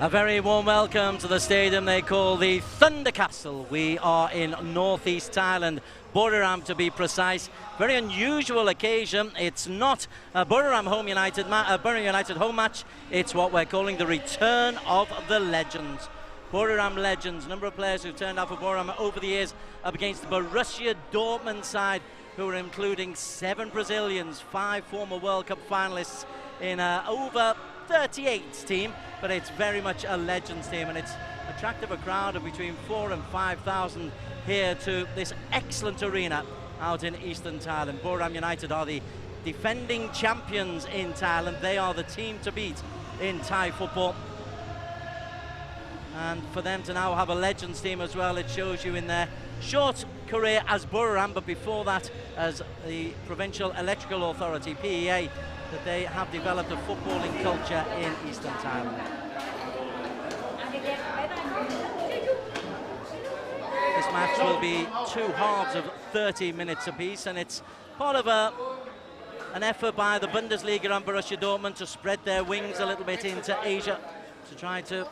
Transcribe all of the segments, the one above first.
A very warm welcome to the stadium they call the Thunder Castle. We are in northeast Thailand, Buriram to be precise. Very unusual occasion. It's not a Buriram United home match. It's what we're calling the return of the legends. Buriram Legends, number of players who've turned out for Buriram over the years up against the Borussia Dortmund side, who are including 7 Brazilians, 5 former World Cup finalists in over 38 team, but it's very much a Legends team, and it's attractive a crowd of between 4,000 and 5,000 here to this excellent arena out in eastern Thailand. Buriram United are the defending champions in Thailand. They are the team to beat in Thai football. And for them to now have a Legends team as well, it shows you in their short career as Buriram, but before that as the Provincial Electrical Authority, PEA, that they have developed a footballing culture in eastern Thailand. This match will be 2 halves of 30 minutes apiece, and it's part of an effort by the Bundesliga and Borussia Dortmund to spread their wings a little bit into Asia, to try to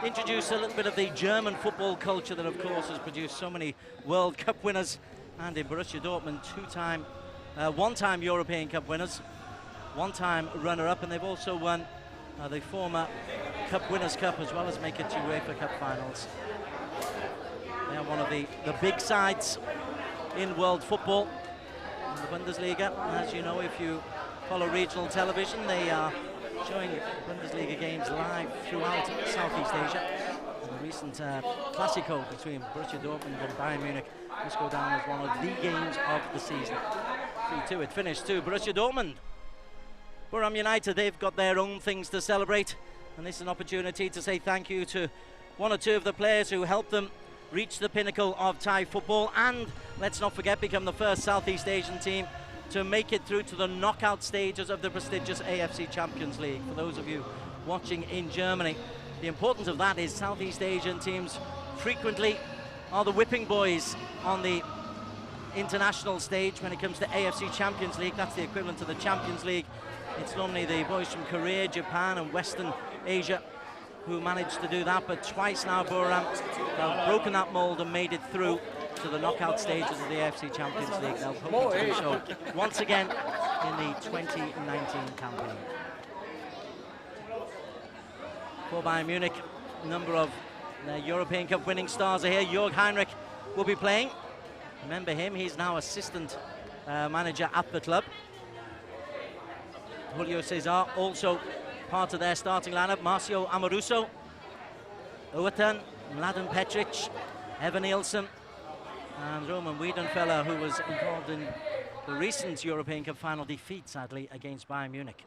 introduce a little bit of the German football culture that, of course, has produced so many World Cup winners, and in Borussia Dortmund, 1-time European Cup winners, 1-time runner-up, and they've also won the former Cup Winners' Cup as well as make it to UEFA Cup finals. They are one of the big sides in world football in the Bundesliga. As you know, if you follow regional television, they are showing Bundesliga games live throughout Southeast Asia. And the recent Classico between Borussia Dortmund and Bayern Munich must go down as one of the games of the season. 3-2 it finished to Borussia Dortmund. Buriram United, they've got their own things to celebrate, and this is an opportunity to say thank you to 1 or 2 of the players who helped them reach the pinnacle of Thai football, and let's not forget, become the first Southeast Asian team to make it through to the knockout stages of the prestigious AFC Champions League. For those of you watching in Germany, the importance of that is Southeast Asian teams frequently are the whipping boys on the international stage when it comes to AFC Champions League. That's the equivalent to the Champions League. It's normally the boys from Korea, Japan and Western Asia who managed to do that, but twice now Buriram have broken that mould and made it through to the knockout stages of the AFC Champions League. They'll hope to do so once again in the 2019 campaign. For Bayern Munich, a number of their European Cup winning stars are here. Jörg Heinrich will be playing. Remember him, he's now assistant manager at the club. Julio Cesar also part of their starting lineup. Marcio Amoruso, Uatan, Mladen Petric, Evan Nielsen, and Roman Wiedenfeller, who was involved in the recent European Cup final defeat, sadly, against Bayern Munich.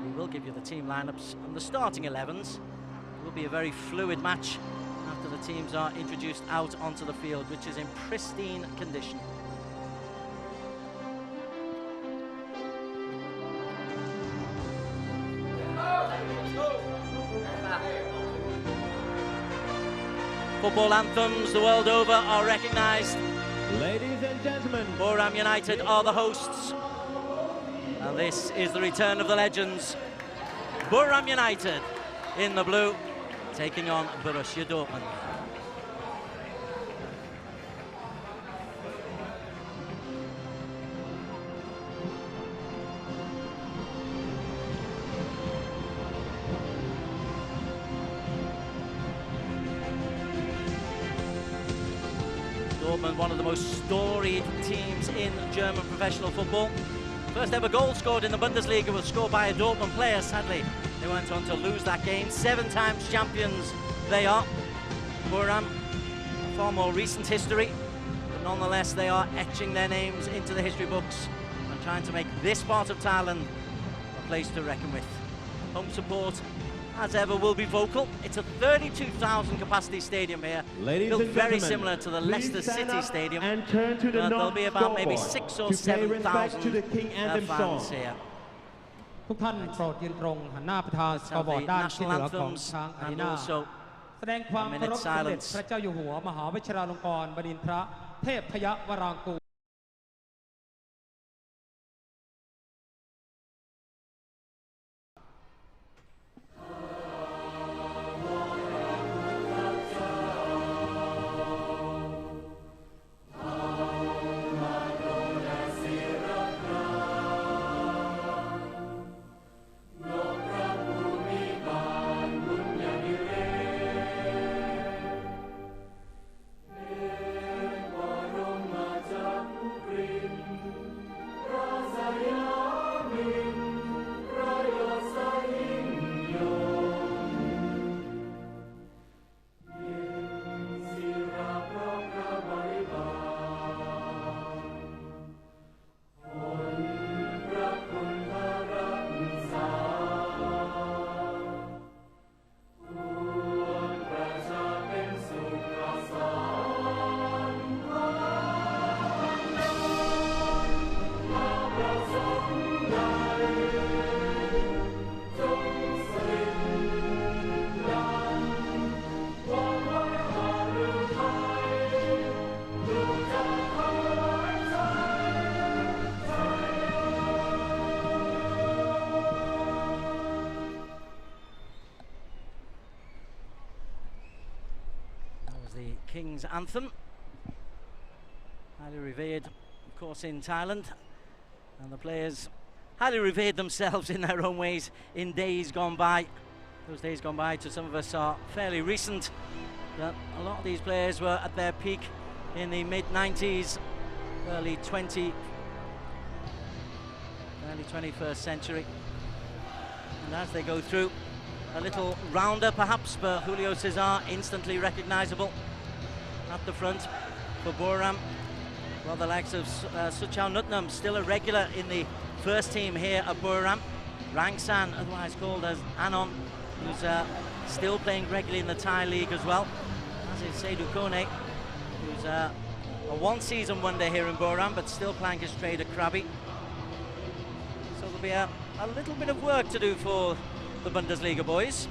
We will give you the team lineups and the starting 11s. It will be a very fluid match after the teams are introduced out onto the field, which is in pristine condition. Football anthems the world over are recognised. Ladies and gentlemen, Buriram United are the hosts. And this is the return of the legends. Buriram United in the blue, taking on Borussia Dortmund. Dortmund, one of the most storied teams in German professional football. First ever goal scored in the Bundesliga was scored by a Dortmund player. Sadly, they went on to lose that game. 7 times champions they are. Buriram, far more recent history, but nonetheless they are etching their names into the history books and trying to make this part of Thailand a place to reckon with. Home support, as ever, will be vocal. It's a 32,000 capacity stadium here, built very similar to the Leicester City Stadium. And turn to the there'll be about maybe 6,000 or 7,000 fans here. ทุกท่านโปรดยืนตรงหันหน้าไปทางสกอร์บอร์ดด้านที่เหนือของทางอารีนาแสดงความเคารพสมเด็จพระเจ้าอยู่หัวมหาวชิราลงกรณ์บดินทรเทพยวรางกูร King's anthem. Highly revered, of course, in Thailand. And the players highly revered themselves in their own ways in days gone by. Those days gone by to some of us are fairly recent. But a lot of these players were at their peak in the mid-90s, early 21st century. And as they go through, a little rounder perhaps, but Julio Cesar instantly recognisable at the front for Buriram. Well, the likes of Suchao Nutnam, still a regular in the first team here at Buriram. Rangsan, otherwise called as Anon, who's still playing regularly in the Thai league as well. As is Seydou Kone, who's a one-season wonder here in Buriram, but still playing his trade at Krabi. So there'll be a little bit of work to do for the Bundesliga boys.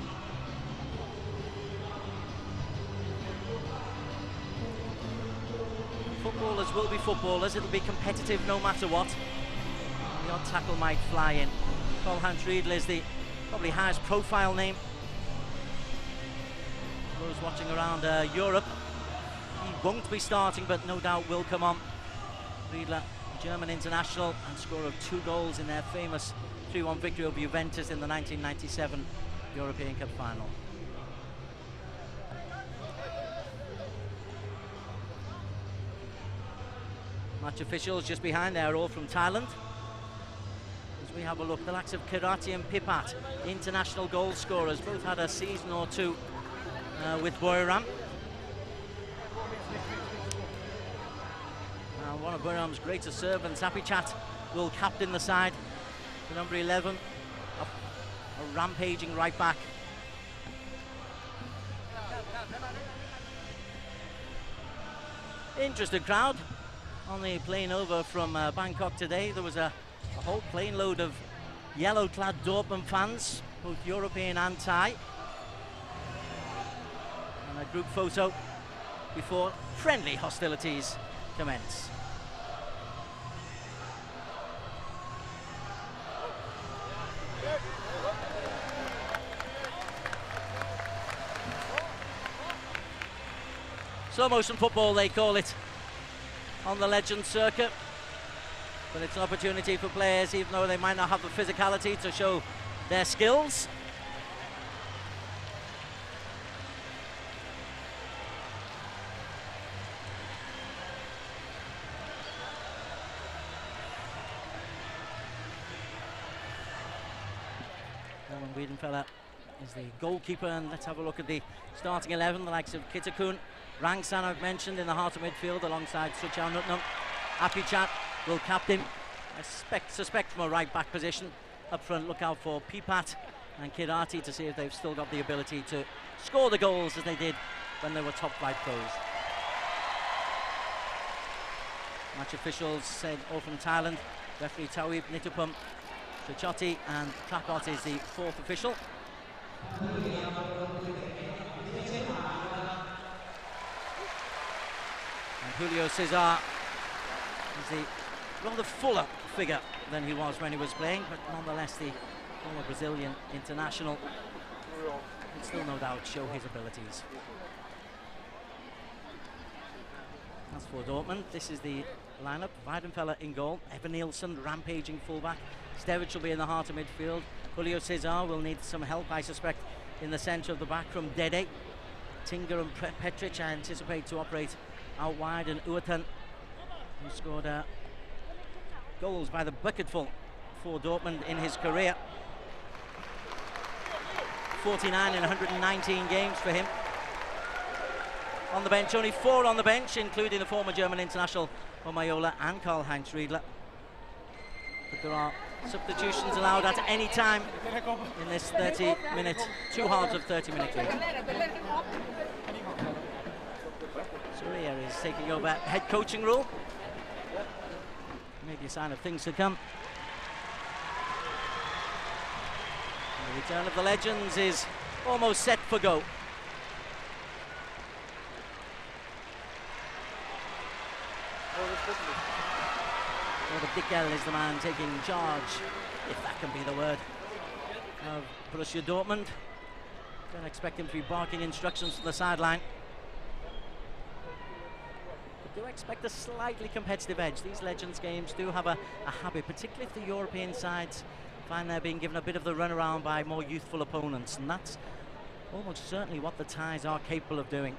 Footballers will be footballers. It'll be competitive no matter what. The odd tackle might fly in. Karl-Heinz Riedl is the probably highest profile name. Those watching around Europe, he won't be starting, but no doubt will come on. Riedl, German international and scorer of 2 goals in their famous 3-1 victory over Juventus in the 1997 European Cup final. Match officials just behind, they are all from Thailand. As we have a look, the likes of Kirati and Pipat, international goal scorers, both had a season or two with Buriram. One of Buriram's greatest servants, Apichat, will captain the side. The number 11, a rampaging right back. Interesting crowd on the plane over from Bangkok today. There was a whole plane load of yellow-clad Dortmund fans, both European and Thai. And a group photo before friendly hostilities commence. Slow motion football, they call it, on the Legends circuit. But it's an opportunity for players, even though they might not have the physicality, to show their skills. Wiedenfeller is the goalkeeper, and let's have a look at the starting 11. The likes of Kitakun, Rangsan I've mentioned in the heart of midfield alongside Suchao Nutnam. Apichat will captain. I suspect from a right back position. Up front, look out for Pipat and Kirati to see if they've still got the ability to score the goals as they did when they were top flight pros. Match officials said all from Thailand. Referee Tawib Nitupum Trichotti and Trakot is the 4th official. And Julio Cesar is the rather fuller figure than he was when he was playing, but nonetheless the former Brazilian international can still no doubt show his abilities. As for Dortmund, this is the lineup. Weidenfeller in goal, Evan Nielsen rampaging fullback, Stevic will be in the heart of midfield. Julio Cesar will need some help, I suspect, in the centre of the back from Dede. Tinger and Petric I anticipate to operate out wide, and Uatan, who scored goals by the bucketful for Dortmund in his career. 49 in 119 games for him. On the bench, only 4 on the bench, including the former German international Omayola and Karl-Heinz Riedl. But there are substitutions allowed at any time in this 30-minute, 2 halves of 30-minute league. Surya is taking over head coaching role. Maybe a sign of things to come. And the return of the Legends is almost set for go. Dickel is the man taking charge, if that can be the word, of Borussia Dortmund. Don't expect him to be barking instructions from the sideline. do expect a slightly competitive edge. These Legends games do have a habit, particularly if the European sides find they're being given a bit of the runaround by more youthful opponents, and that's almost certainly what the Thais are capable of doing.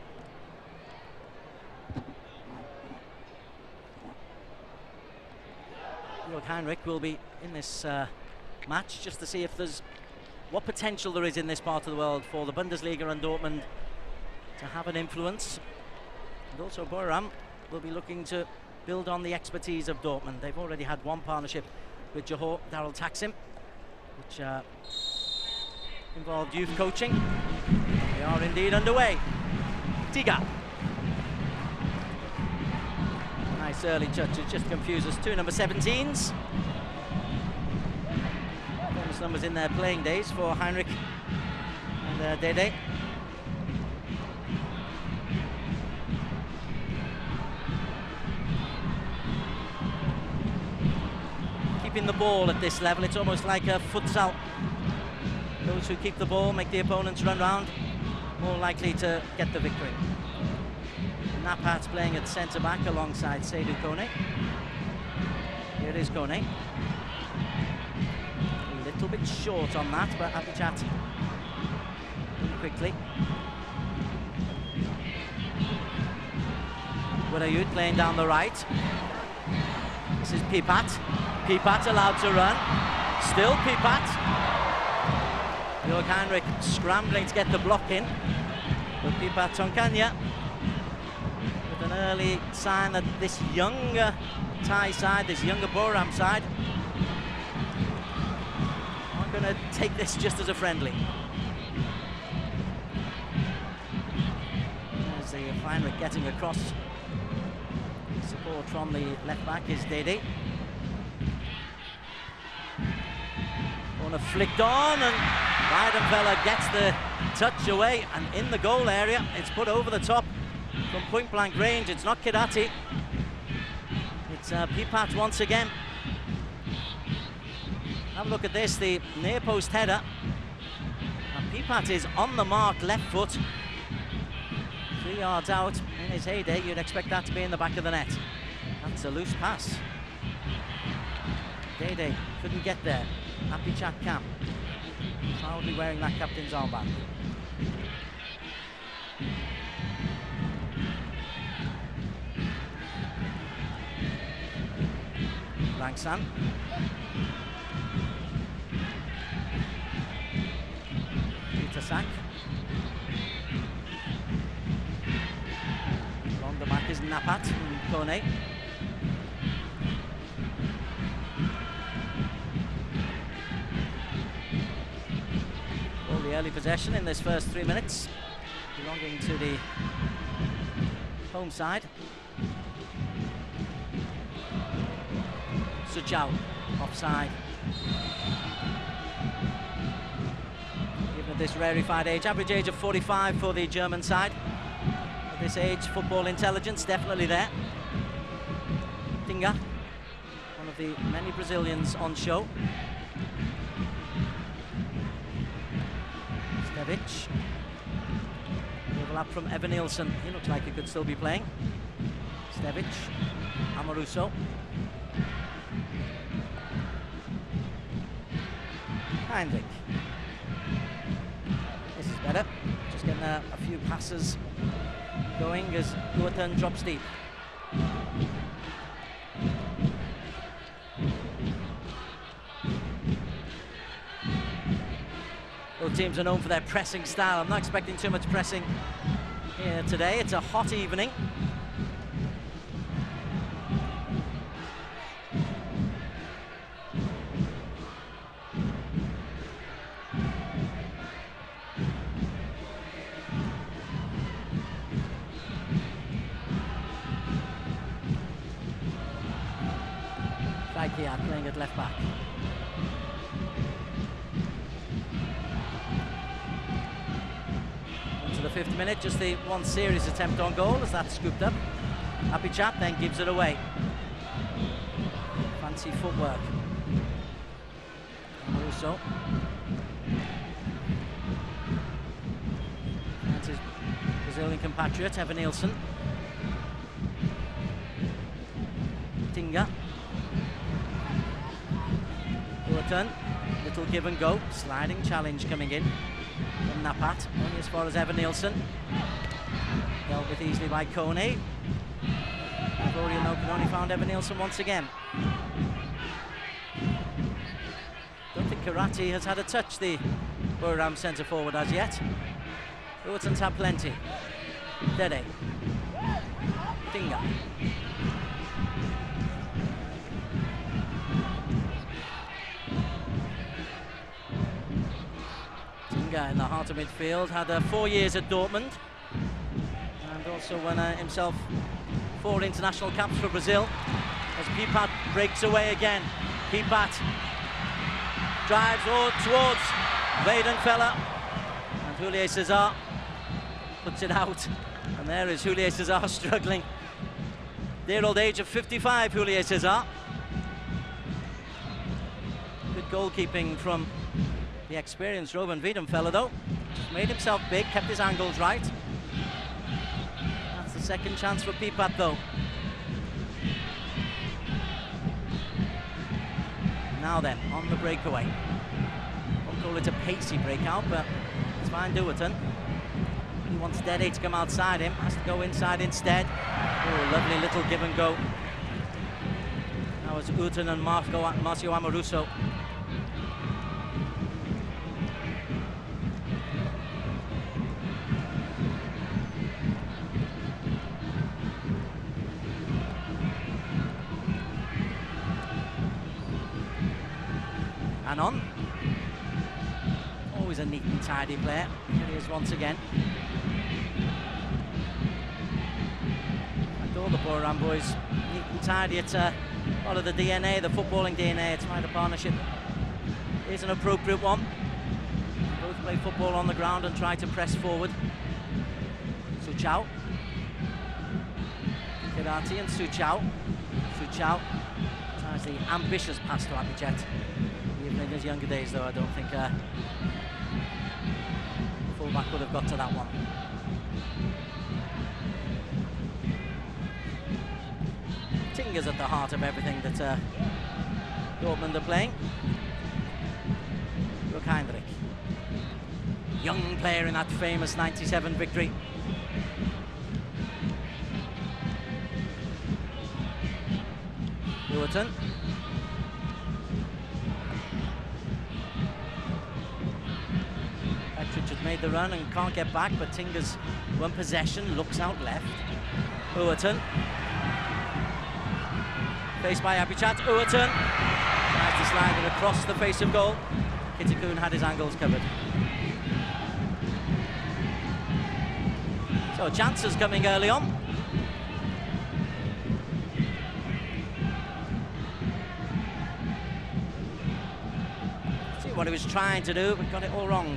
Jörg Heinrich will be in this match just to see if there's what potential there is in this part of the world for the Bundesliga and Dortmund to have an influence. And also Buriram will be looking to build on the expertise of Dortmund. They've already had one partnership with Johor Darul Taksim, which involved youth coaching. They are indeed underway. Tiga. Nice early touch, it just confuses two number 17s. Famous numbers in their playing days for Heinrich and Dede. Keeping the ball at this level, it's almost like a futsal. Those who keep the ball make the opponents run round, more likely to get the victory. Napat's playing at centre-back alongside Seydou Kone. Here is Kone. A little bit short on that, but Abichat quickly. Gurayut playing down the right. This is Pipat. Pipat allowed to run. Still Pipat. Jörg Heinrich scrambling to get the block in. But Pipat Tonkanya with an early sign that this younger Thai side, this younger Buriram side, are going to take this just as a friendly. There's the Heinrich getting across. Support from the left back is Dede. Corner flicked on and Weidenfeller gets the touch away, and in the goal area it's put over the top from point blank range. It's not Kidati, it's Pipat once again. Have a look at this, the near post header, and Pipat is on the mark, left foot, 3 yards out. In his heyday you'd expect that to be in the back of the net. That's a loose pass. Dede couldn't get there. Apichat can. Proudly wearing that captain's armband. Langsan. Itasak. Along the back is Napat and Kone. Early possession in this first 3 minutes, belonging to the home side. Sujau offside. Given at this rarefied age, average age of 45 for the German side. At this age, football intelligence definitely there. Tinga, one of the many Brazilians on show. Stevic. Overlap from Evan Nielsen. He looks like he could still be playing. Stevic. Amoruso. Heinrich. This is better. Just getting a few passes going as Gurton drops deep. Both teams are known for their pressing style. I'm not expecting too much pressing here today. It's a hot evening. Vaikia playing at left back. The 5th minute, just the one serious attempt on goal as that's scooped up. Apichat then gives it away. Fancy footwork. Also, that's his Brazilian compatriot, Evan Nielsen. Tinga. Burton, little give and go, sliding challenge coming in from Napat, only as far as Evan Nielsen. Dealt with easily by Kone. Florian though can only found Evan Nielsen once again. Don't think Karate has had a touch, the Buriram centre forward as yet. Burton's had plenty. Dede. Tinga. Tinga in the heart of midfield, had 4 years at Dortmund and also won himself 4 international caps for Brazil. As Pipat breaks away again. Pipat drives towards Weidenfeller, and Julio Cesar puts it out, and there is Julio Cesar struggling. Dear old age of 55, Julio Cesar. Good goalkeeping from the experienced Robin Weidenfeller though. Just made himself big, kept his angles right. That's the second chance for Pipat though. Now then, on the breakaway. Won't call it a pacey breakout, but it's fine, Duerton. He wants Dede to come outside him, has to go inside instead. Oh, lovely little give and go. That was Uton and Marcio Amoruso. And on. Always a neat and tidy player. Here he is once again. Like all the Buriram boys, neat and tidy. It's a lot of the DNA, the footballing DNA. It's why the partnership is an appropriate one. Both play football on the ground and try to press forward. Suchao. Kirati and Suchao. Suchao tries the ambitious pass to Abhijit. Even in his younger days, though, I don't think fullback would have got to that one. Tinga's at the heart of everything that Dortmund are playing. Look, Heinrich, young player in that famous '97 victory. Duerton. Had made the run and can't get back, but Tinga's won possession, looks out left. Uerton. Faced by Abhijit. Uerton tries to slide it across the face of goal. Kitikun had his angles covered. So chances coming early on. See what he was trying to do, but got it all wrong.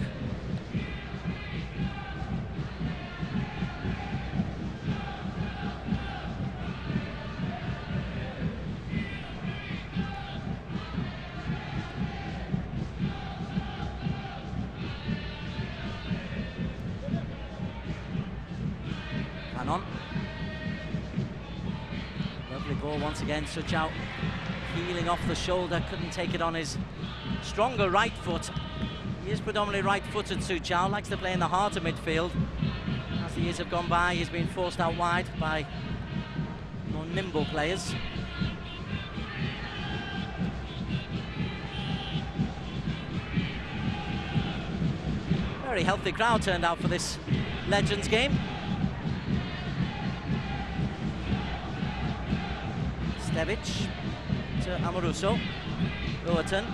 On. Lovely ball once again. Suchao heeling off the shoulder, couldn't take it on his stronger right foot. He is predominantly right-footed, Suchao, likes to play in the heart of midfield. As the years have gone by, he's been forced out wide by more nimble players. Very healthy crowd turned out for this Legends game. Stevic to Amoruso. Uerton.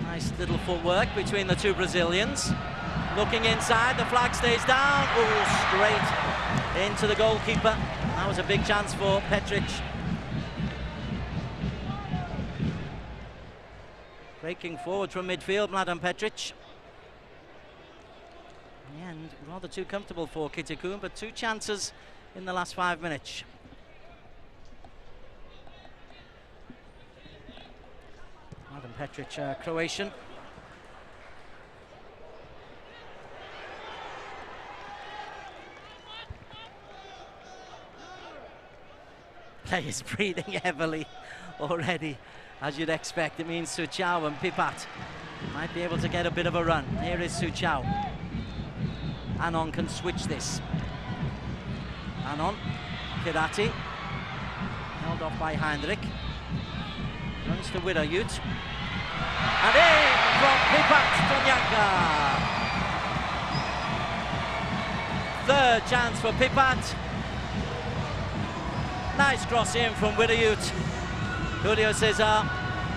Nice little footwork between the two Brazilians. Looking inside, the flag stays down. Oh, straight into the goalkeeper. That was a big chance for Petric. Breaking forward from midfield, Mladen Petric. In the end, rather too comfortable for Kitikun, but 2 chances in the last 5 minutes. Mladen Petric, Croatian. players breathing heavily already, as you'd expect. It means Suchau and Pipat might be able to get a bit of a run. Here is Suchau. Anon can switch this. Anon, Kirati, held off by Heinrich. Runs to Widayut. And in from Pipat Tonyanka. Third chance for Pipat. Nice cross in from Widayut. Julio Cesar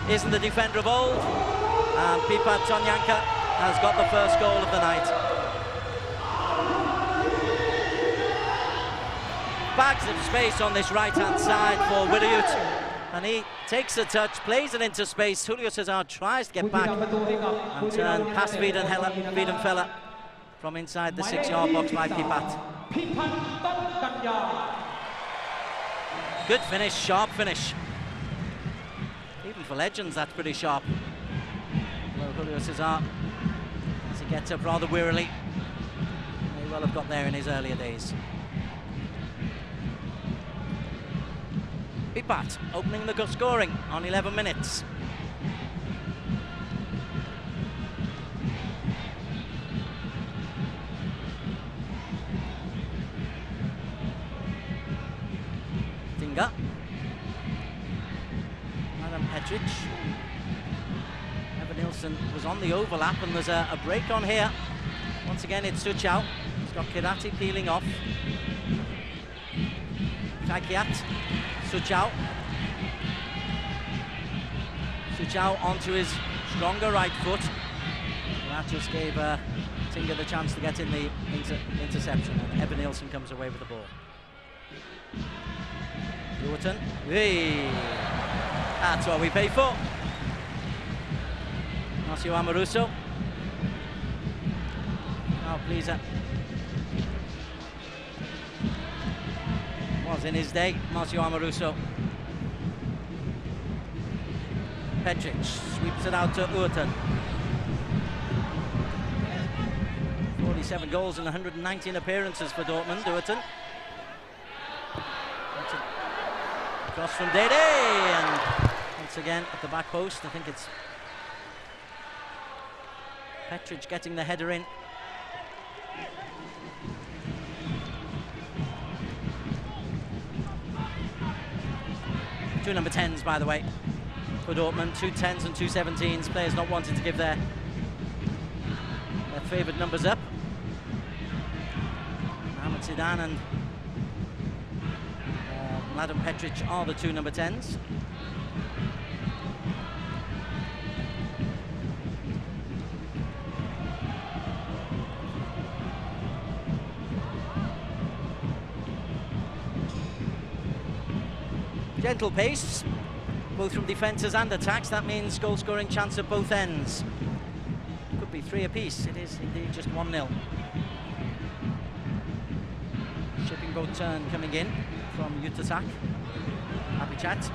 isn't the defender of old. And Pipat Tonyanka has got the first goal of the night. Bags of space on this right-hand side for Widayut. And he takes a touch, plays it into space. Julio Cesar tries to get back and turn past Wiedenfeller from inside the 6-yard box by Pipat. Good finish, sharp finish. Even for Legends, that's pretty sharp. Well, Julio Cesar, as he gets up rather wearily, may well have got there in his earlier days. Pipat opening the scoring on 11 minutes. Tinga. Adam Petric. Evan Nilsson was on the overlap, and there's a break on here. Once again, it's Suchau. He's got Kirati peeling off. Kaikiat. Suchau. Suchau onto his stronger right foot. That just gave Tinga the chance to get in the interception, and Evan Nilsson comes away with the ball. Ruerton. Hey. That's what we pay for. Marcio Amoruso. Oh, please. Was in his day, Marcio Amoruso. Petric sweeps it out to Ruerton. 47 goals and 119 appearances for Dortmund, Ruerton. Cross from Dede, and once again at the back post. I think it's Petric getting the header in. Two number 10s, by the way, for Dortmund. 2 10s and 2 17s. Players not wanting to give their favoured numbers up. Mohamed Zidane and Mladen Petric are the 2 number 10s. Gentle pace, both from defences and attacks. That means goal-scoring chance at both ends. Could be 3 apiece. It is indeed just 1-0. Shipping boat turn coming in from Utasak. Apichat.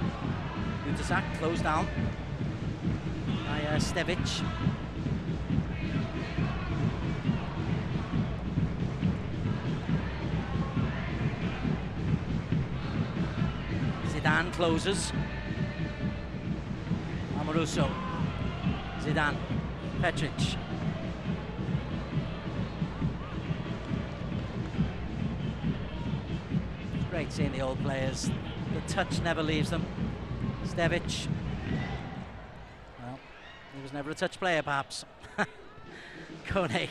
Utasak closed down by Stevic. Zidane closes. Amoruso. Zidane. Petric. Great seeing the old players. The touch never leaves them. Stevic. Well, he was never a touch player, perhaps. Kone.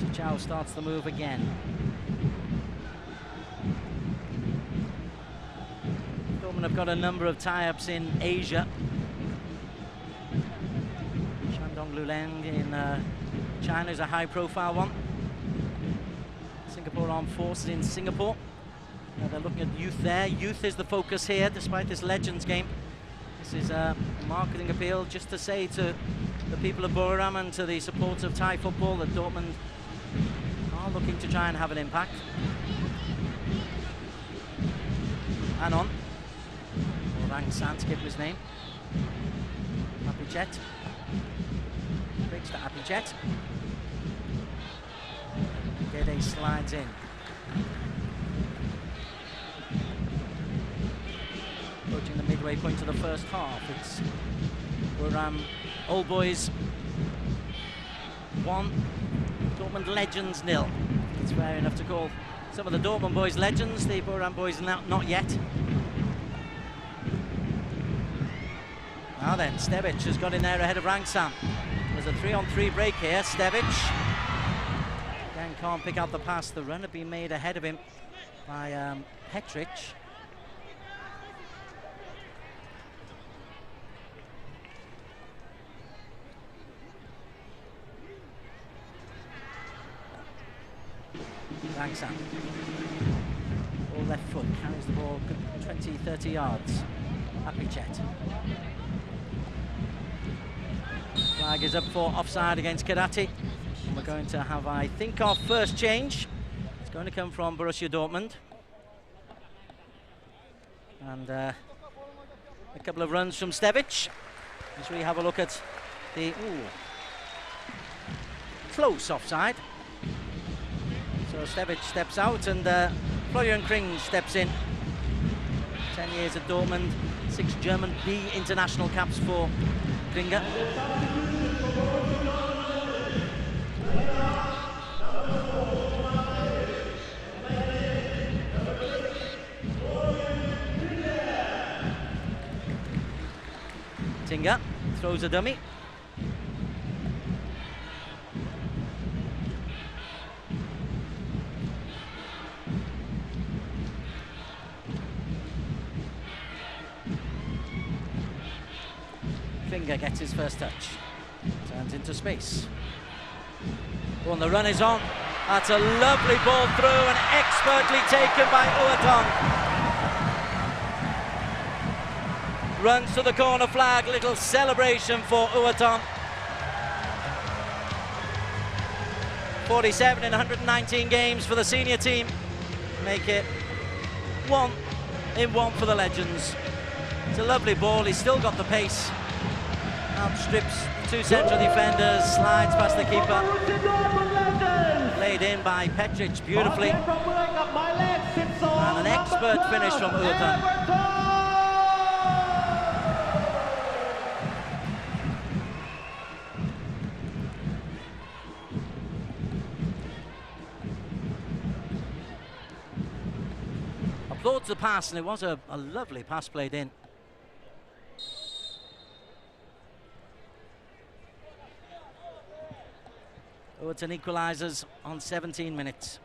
Suchau starts the move again. Dortmund have got a number of tie-ups in Asia. Shandong Luleng in China is a high-profile one. Singapore Armed Forces in Singapore. They're looking at youth there. Youth is the focus here, despite this Legends game. This is a marketing appeal just to say to the people of Buriram and to the supporters of Thai football that Dortmund are looking to try and have an impact. Anon. Orang San skipped his name. Apichat. Breaks to Apichat. Dede slides in. Approaching the midway point of the first half. It's Buriram Old Boys 1, Dortmund Legends 0. It's fair enough to call some of the Dortmund boys legends, the Buriram boys not yet. Now then, Stevic has got in there ahead of Rangsam. There's a 3-on-3 break here. Stevic again can't pick out the pass. The run had been made ahead of him by Petric. Rangsam, all left foot, carries the ball 20-30 yards. Happy Chet. Flag is up for offside against Karate. We're going to have, I think, our first change. It's going to come from Borussia Dortmund. And a couple of runs from Stevic. As we have a look at the close offside. So Stevic steps out and Florian Kring steps in. 10 years at Dortmund, 6 German B international caps for Kringer. Tinga throws a dummy. Finger gets his first touch, turns into space. Oh, and the run is on. That's a lovely ball through and expertly taken by Uaton. Runs to the corner flag, little celebration for Uaton. 47 in 119 games for the senior team. Make it 1-1 for the Legends. It's a lovely ball, he's still got the pace. Outstrips 2 central defenders, slides past the keeper. Laid in by Petric beautifully. And an expert finish from Uaton. Applauds the pass, and it was a lovely pass played in. Uaton equalises on 17 minutes.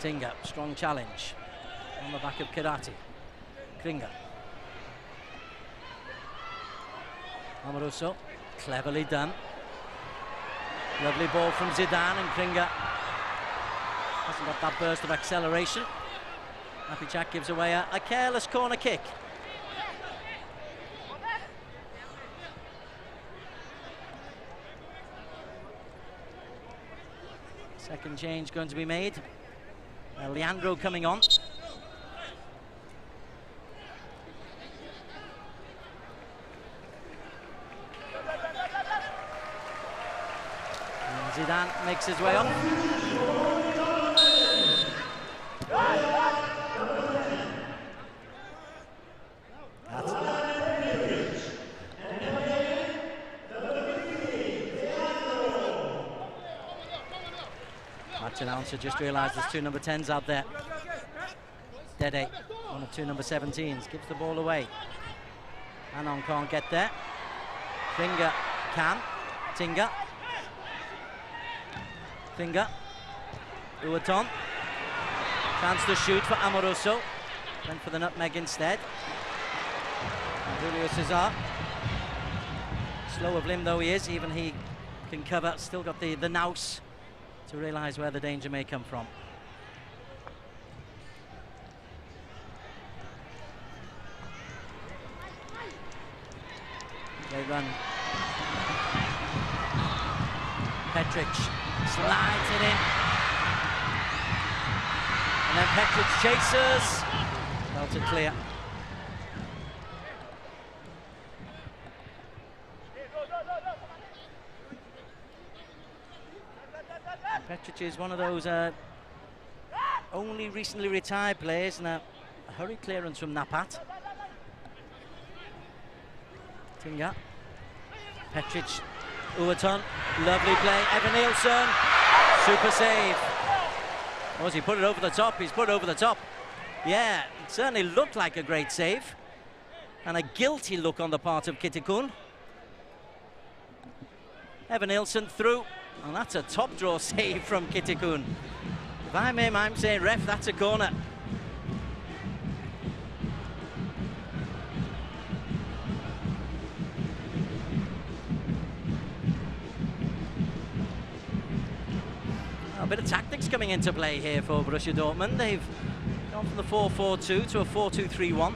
Tinga, strong challenge on the back of Karate. Kringer. Amoroso, cleverly done. Lovely ball from Zidane, and Kringer hasn't got that burst of acceleration. Happy Jack gives away a careless corner kick. Second change going to be made. Leandro coming on. Zidane makes his way on. Match announcer just realised there's 2 number 10s out there. Dede, 1 of 2 number 17s, gives the ball away. Anon can't get there. Finger can. Tinga. Finger, Uaton, chance to shoot for Amoroso, went for the nutmeg instead. Julio Cesar, slow of limb though he is, even he can cover, still got the nous to realise where the danger may come from. They run. Petric slides it in. then Petric chases. Belted clear. Petric is one of those only recently retired players, and a hurried clearance from Napat. Tinga. Petric, Uaton, lovely play. Evan Nielsen, super save. Oh, has he put it over the top? He's put it over the top. Yeah, it certainly looked like a great save. And a guilty look on the part of Kitikun. Evan Nielsen through. And that's a top draw save from Kitikun. If I'm him, I'm saying, ref, that's a corner. A bit of tactics coming into play here for Borussia Dortmund. They've gone from the 4-4-2 to a 4-2-3-1.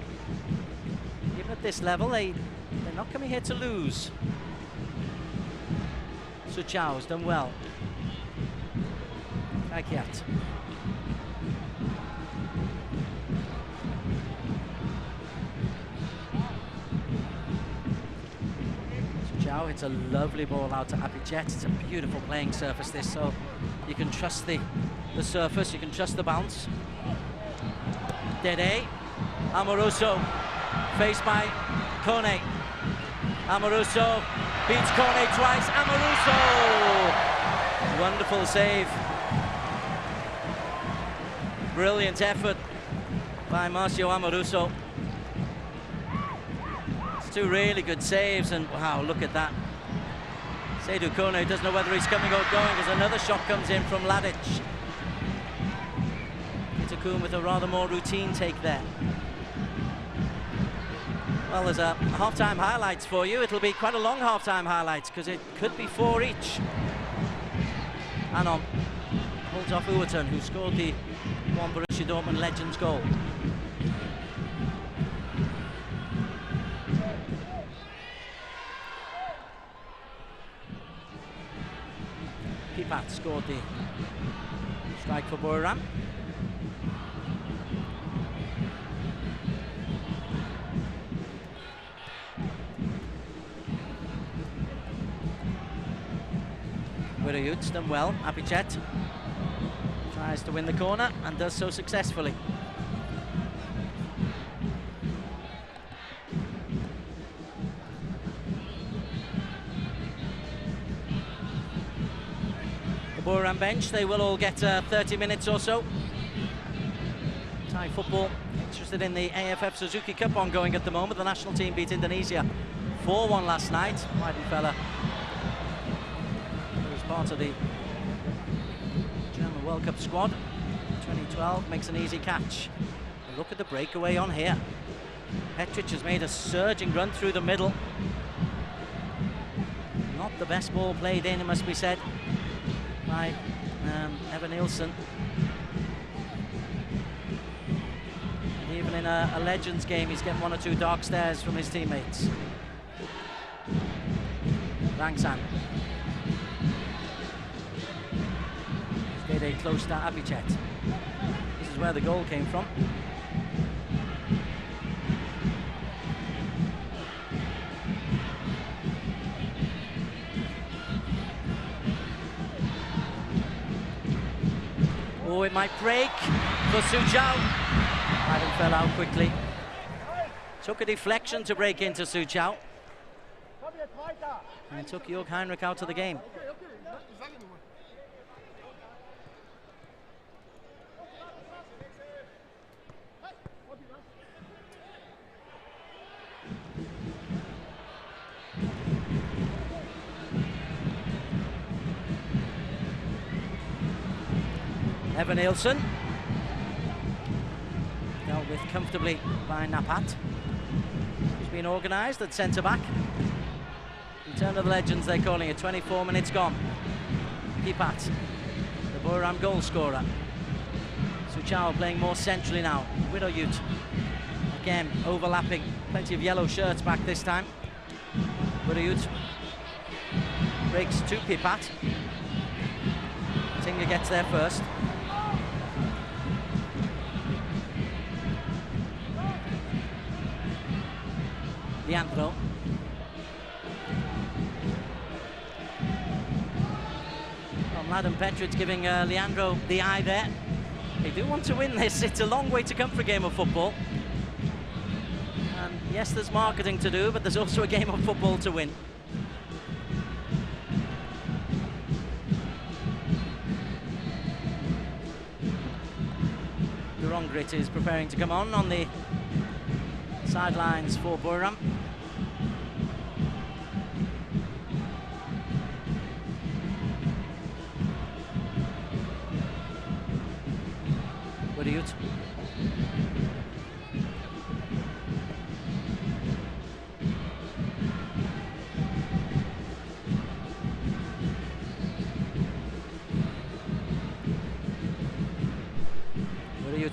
Even at this level, they're not coming here to lose. Suchao's done well. Kaikiat. Suchao hits a lovely ball out to Abichet. It's a beautiful playing surface this, so you can trust the surface, you can trust the bounce. Dede. Amoruso. Faced by Kone. Amoruso beats Kone twice. Amoruso! Wonderful save. Brilliant effort by Marcio Amoruso. It's two really good saves, and wow, look at that. Seydou Kone doesn't know whether he's coming or going as another shot comes in from Ladic. Kitikun with a rather more routine take there. Well, there's a half-time highlights for you. It'll be quite a long half-time highlights because it could be 4 each. Anon holds off Uaton, who scored the one Borussia Dortmund Legends goal. Pipat scored the strike for Buriram. Wirayut's done well. Abichet tries to win the corner and does so successfully. The Buriram bench, they will all get 30 minutes or so. Thai football interested in the AFF Suzuki Cup ongoing at the moment. The national team beat Indonesia 4-1 last night. Weidenfeller, part of the German World Cup squad 2012, makes an easy catch. Look at the breakaway on here. Petric has made a surging run through the middle. Not the best ball played in, it must be said, by Evan Nielsen. And even in a Legends game, he's getting 1 or 2 dark stares from his teammates. Langsan. Dede close to Abichet. This is where the goal came from. Oh, it might break for Suchao. Adam fell out quickly. Took a deflection to break into Suchao. And it took Jörg Heinrich out of the game. Evan Nielsen dealt with comfortably by Napat. He's been organised at centre-back. Return of the Legends, they're calling it. 24 minutes gone. Pipat, the Buriram goal scorer. Suchao playing more centrally now. Wirayut again overlapping. Plenty of yellow shirts back this time. Wirayut breaks to Pipat. Tinga gets there first. Leandro. Well, Mladen Petric giving Leandro the eye there. They do want to win this. It's a long way to come for a game of football. And yes, there's marketing to do, but there's also a game of football to win. Grit is preparing to come on the sidelines for Buriram. Buriut.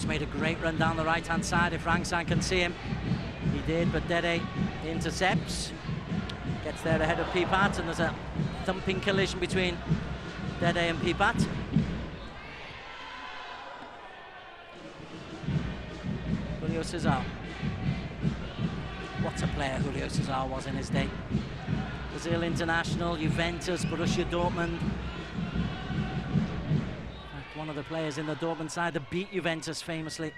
Made a great run down the right-hand side if Rangsan can see him. He did, but Dede intercepts. Gets there ahead of Pipat, and there's a thumping collision between Dede and Pipat. Julio Cesar. What a player Julio Cesar was in his day. Brazil international, Juventus, Borussia Dortmund. One of the players in the Dortmund side that beat Juventus famously.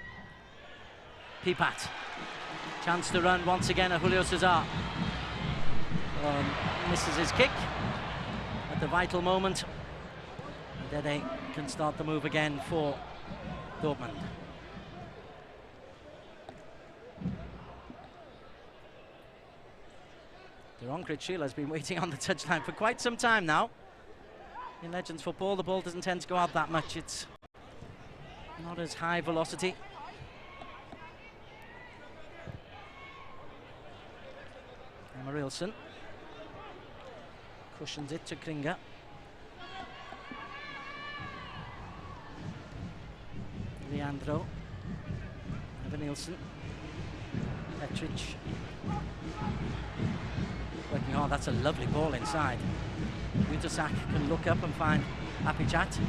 Pipat. Chance to run once again at Julio Cesar. Misses his kick at the vital moment. Dede can start the move again for Dortmund. Duronkrit has been waiting on the touchline for quite some time now. In Legends football, the ball doesn't tend to go out that much. It's not as high velocity. Emarilson cushions it to Kringa. Leandro. Evanilson. Petric. Working hard. That's a lovely ball inside. Utasak can look up and find Apichat.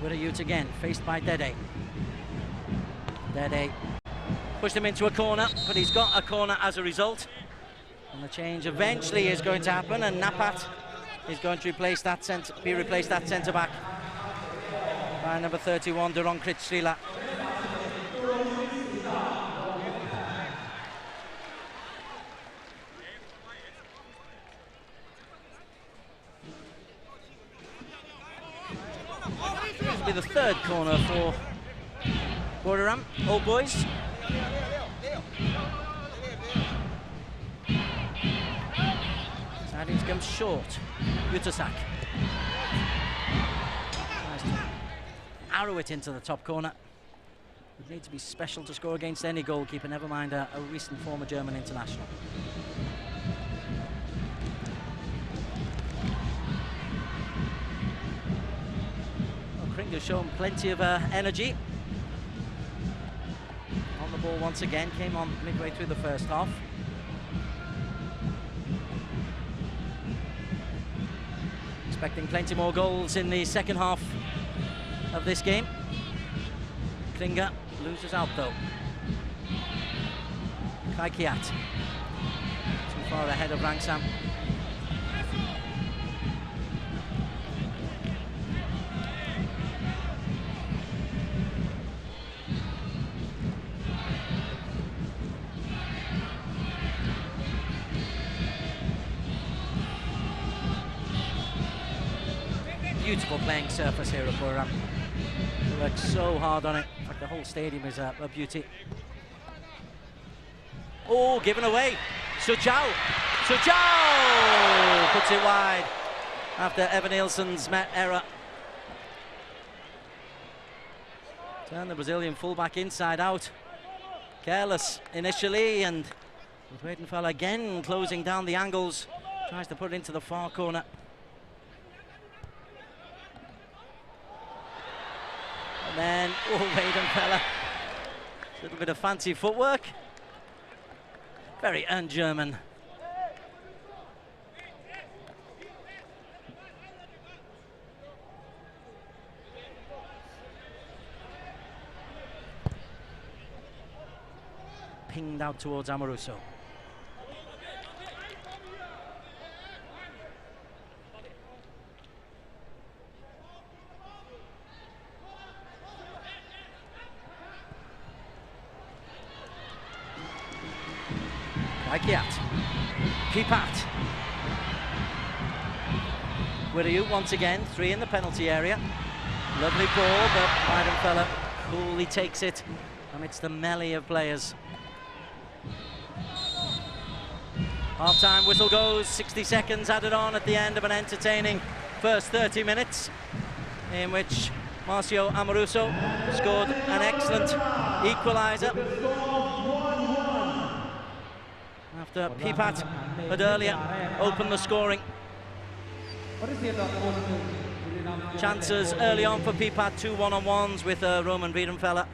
Wirayut again, faced by Dede. Dede pushed him into a corner, but he's got a corner as a result. And the change eventually is going to happen, and Napat is going to replace that centre back by number 31, Duronkrit Srila. Be the third corner for Buriram, Old Boys. Starting to come short. Utasak. Tries to arrow it into the top corner. Would need to be special to score against any goalkeeper, never mind a recent former German international. Kringa's shown plenty of energy. On the ball once again, came on midway through the first half. Expecting plenty more goals in the second half of this game. Kringa loses out though. Kaikiat. Too far ahead of Rangsam. Beautiful playing surface here at Buriram. They work so hard on it. In fact, the whole stadium is a beauty. Oh, given away. Sujao puts it wide after Evanilson's error. Turn the Brazilian fullback inside out. Careless initially, and Weidenfeld again closing down the angles. Tries to put it into the far corner. And then, Weidenfeller. A little bit of fancy footwork. Very un-German. pinged out towards Amoruso. Pipat. Buriram once again, 3 in the penalty area. Lovely ball, but Weidenfeller coolly takes it amidst the melee of players. Half-time whistle goes, 60 seconds added on at the end of an entertaining first 30 minutes, in which Marcio Amoruso scored an excellent equaliser. After Pipat had earlier opened the scoring. Chances early on for Pipat, 2 one-on-ones with Roman Weidenfeller.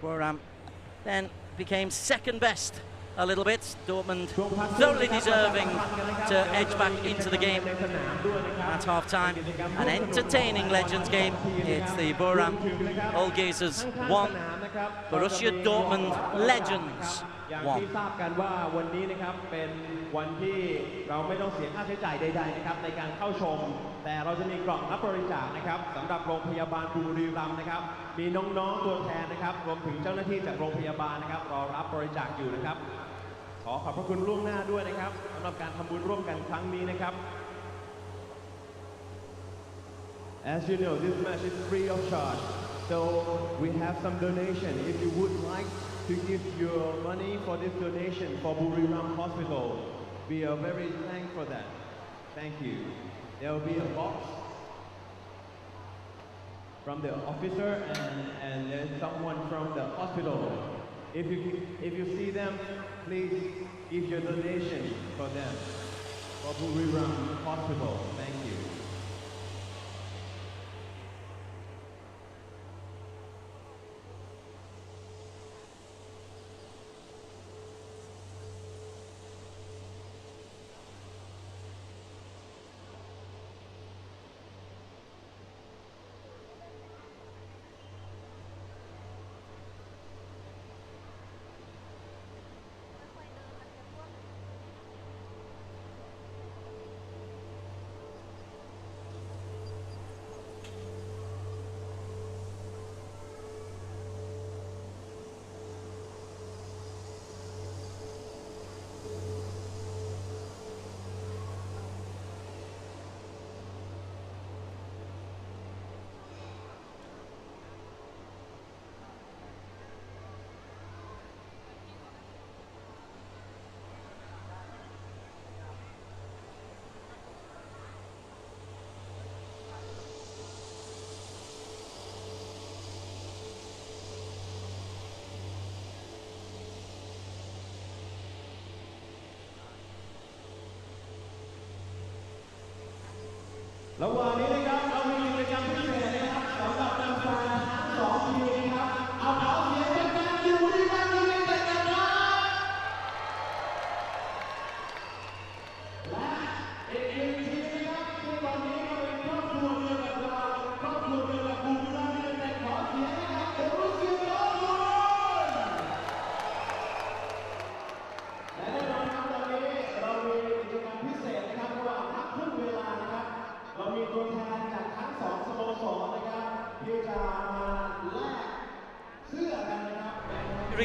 Buriram then became second best a little bit. Dortmund thoroughly deserving to edge back into the game at half-time. An entertaining Legends game. It's the Buriram Oldgazers 1, Borussia Dortmund Legends อย่างที่ทราบกันว่าวันนี้นะครับเป็นวันที่เราไม่ต้องเสียค่าใช้จ่ายใดๆนะครับในการเข้าชมแต่เราจะมีกล่องรับบริจาคนะครับสำหรับโรงพยาบาลบุรีรัมย์นะครับมีน้องๆตัวแทนนะครับรวมถึงเจ้าหน้าที่จากโรงพยาบาลนะครับรอรับบริจาคอยู่นะครับขอขอบพระคุณล่วงหน้าด้วยนะครับสำหรับการทำบุญร่วมกันครั้งนี้นะครับ As you know, this match is free of charge, so we have some donation. If you would like to give your money for this donation for Buriram Hospital, we are very thankful for that. Thank you. There will be a box from the officer and there's someone from the hospital. If you see them, please give your donation for them for Buriram Hospital. Thank you.ระหว่างนี้นะครับเรามีกิจกรรมพิเศษนะครับสำหรับนักแสดงทั้ง2 ทีมนะครับเอาขอเสียงเป็นแฟนอยู่ที่บ้านยูไนเต็ดกันนะและอีก1 ทีมนะครับที่ตอนนี้ก็เป็นครอบครัวเดียวกับเราครอบครัวเดียวกับบุรีรัมย์ยูไนเต็ดขอเสียงให้กับโบรุสเซียดอร์ทมุนด์และแน่นอนครับตอนนี้เรามีกิจกรรมพิเศษนะครับระหว่างพักครึ่งเวลานะครับเรามีตัวแทนจากทั้ง2 สโมสรนะครับที่จะมาแลกเสื้อกันนะครับ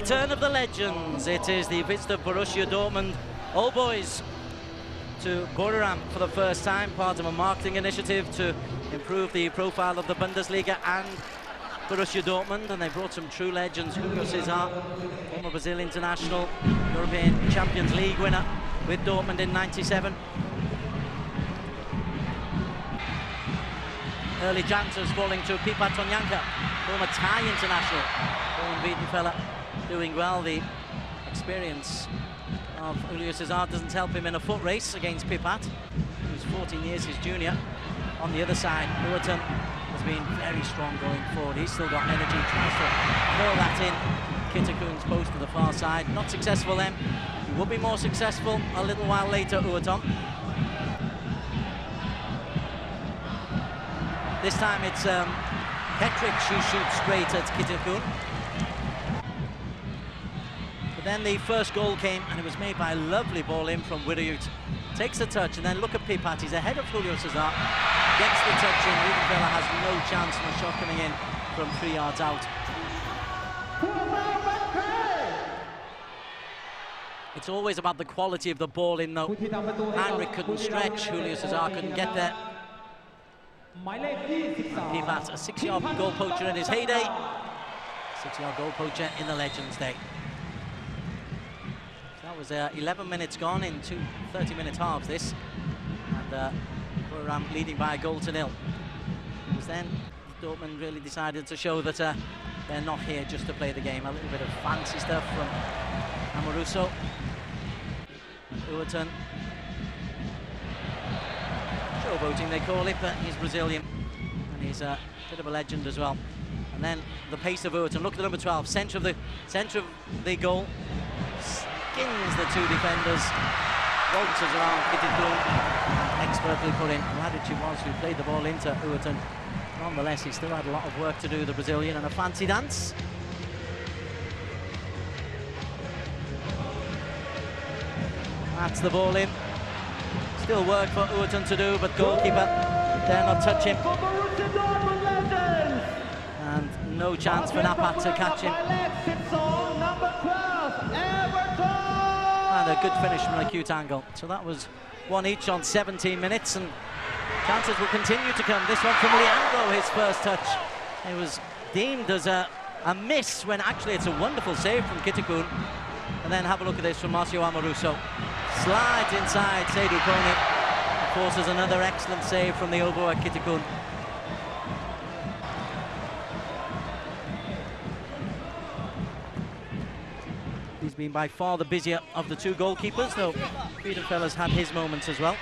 Return of the Legends. It is the visit of Borussia Dortmund Old Boys to Buriram for the first time, part of a marketing initiative to improve the profile of the Bundesliga and Borussia Dortmund, and they brought some true legends. Hugo Cesar, former Brazil international, European Champions League winner with Dortmund in '97. Early chances falling to Pipat Tonyanka, former Thai international. Roman Weidenfeller doing well. The experience of Julio Cesar doesn't help him in a foot race against Pipat, who's 14 years his junior. On the other side, Uetersen has been very strong going forward. He's still got energy, tries to curl that in. Kitakun's post to the far side. Not successful then. He will be more successful a little while later, Uetersen. This time it's Petric who shoots straight at Kitakun. But then the first goal came, and it was made by a lovely ball in from Wirayut. Takes the touch, and then look at Pipat. He's ahead of Julio Cesar. Gets the touch in. Riedenfeller has no chance, and a shot coming in from 3 yards out. It's always about the quality of the ball in, though. Heinrich couldn't stretch. Julio Cesar couldn't get there. Pipat, a 6-yard goal poacher in his heyday. 6-yard goal poacher in the Legends day. That was 11 minutes gone in 2 30-minute halves, this. And Buriram leading by a goal to 0. It was then Dortmund really decided to show that they're not here just to play the game. A little bit of fancy stuff from Amoruso. Uwerton. Showboating they call it, but he's Brazilian. And he's a bit of a legend as well. And then the pace of Uwerton. Look at the number 12, centre of the goal. Skins the 2 defenders. Walters around Kitty expertly put in. Radic it was who played the ball into Uwerton. Nonetheless, he still had a lot of work to do, the Brazilian, and a fancy dance. That's the ball in. Still work for Uwerton to do, but goalkeeper dare not touch him. For Borussia Dortmund Legends. And no chance for Napat to catch him. Number 12, Everton. And a good finish from an acute angle. So that was 1 each on 17 minutes, and chances will continue to come. This one from Leandro, his first touch. It was deemed as a miss when actually it's a wonderful save from Kitikun. And then have a look at this from Marcio Amoruso. Slides inside Seydou Kone. Forces another excellent save from the Oboe Kitikun. He's been by far the busier of the 2 goalkeepers, though Riedenfeller's had his moments as well.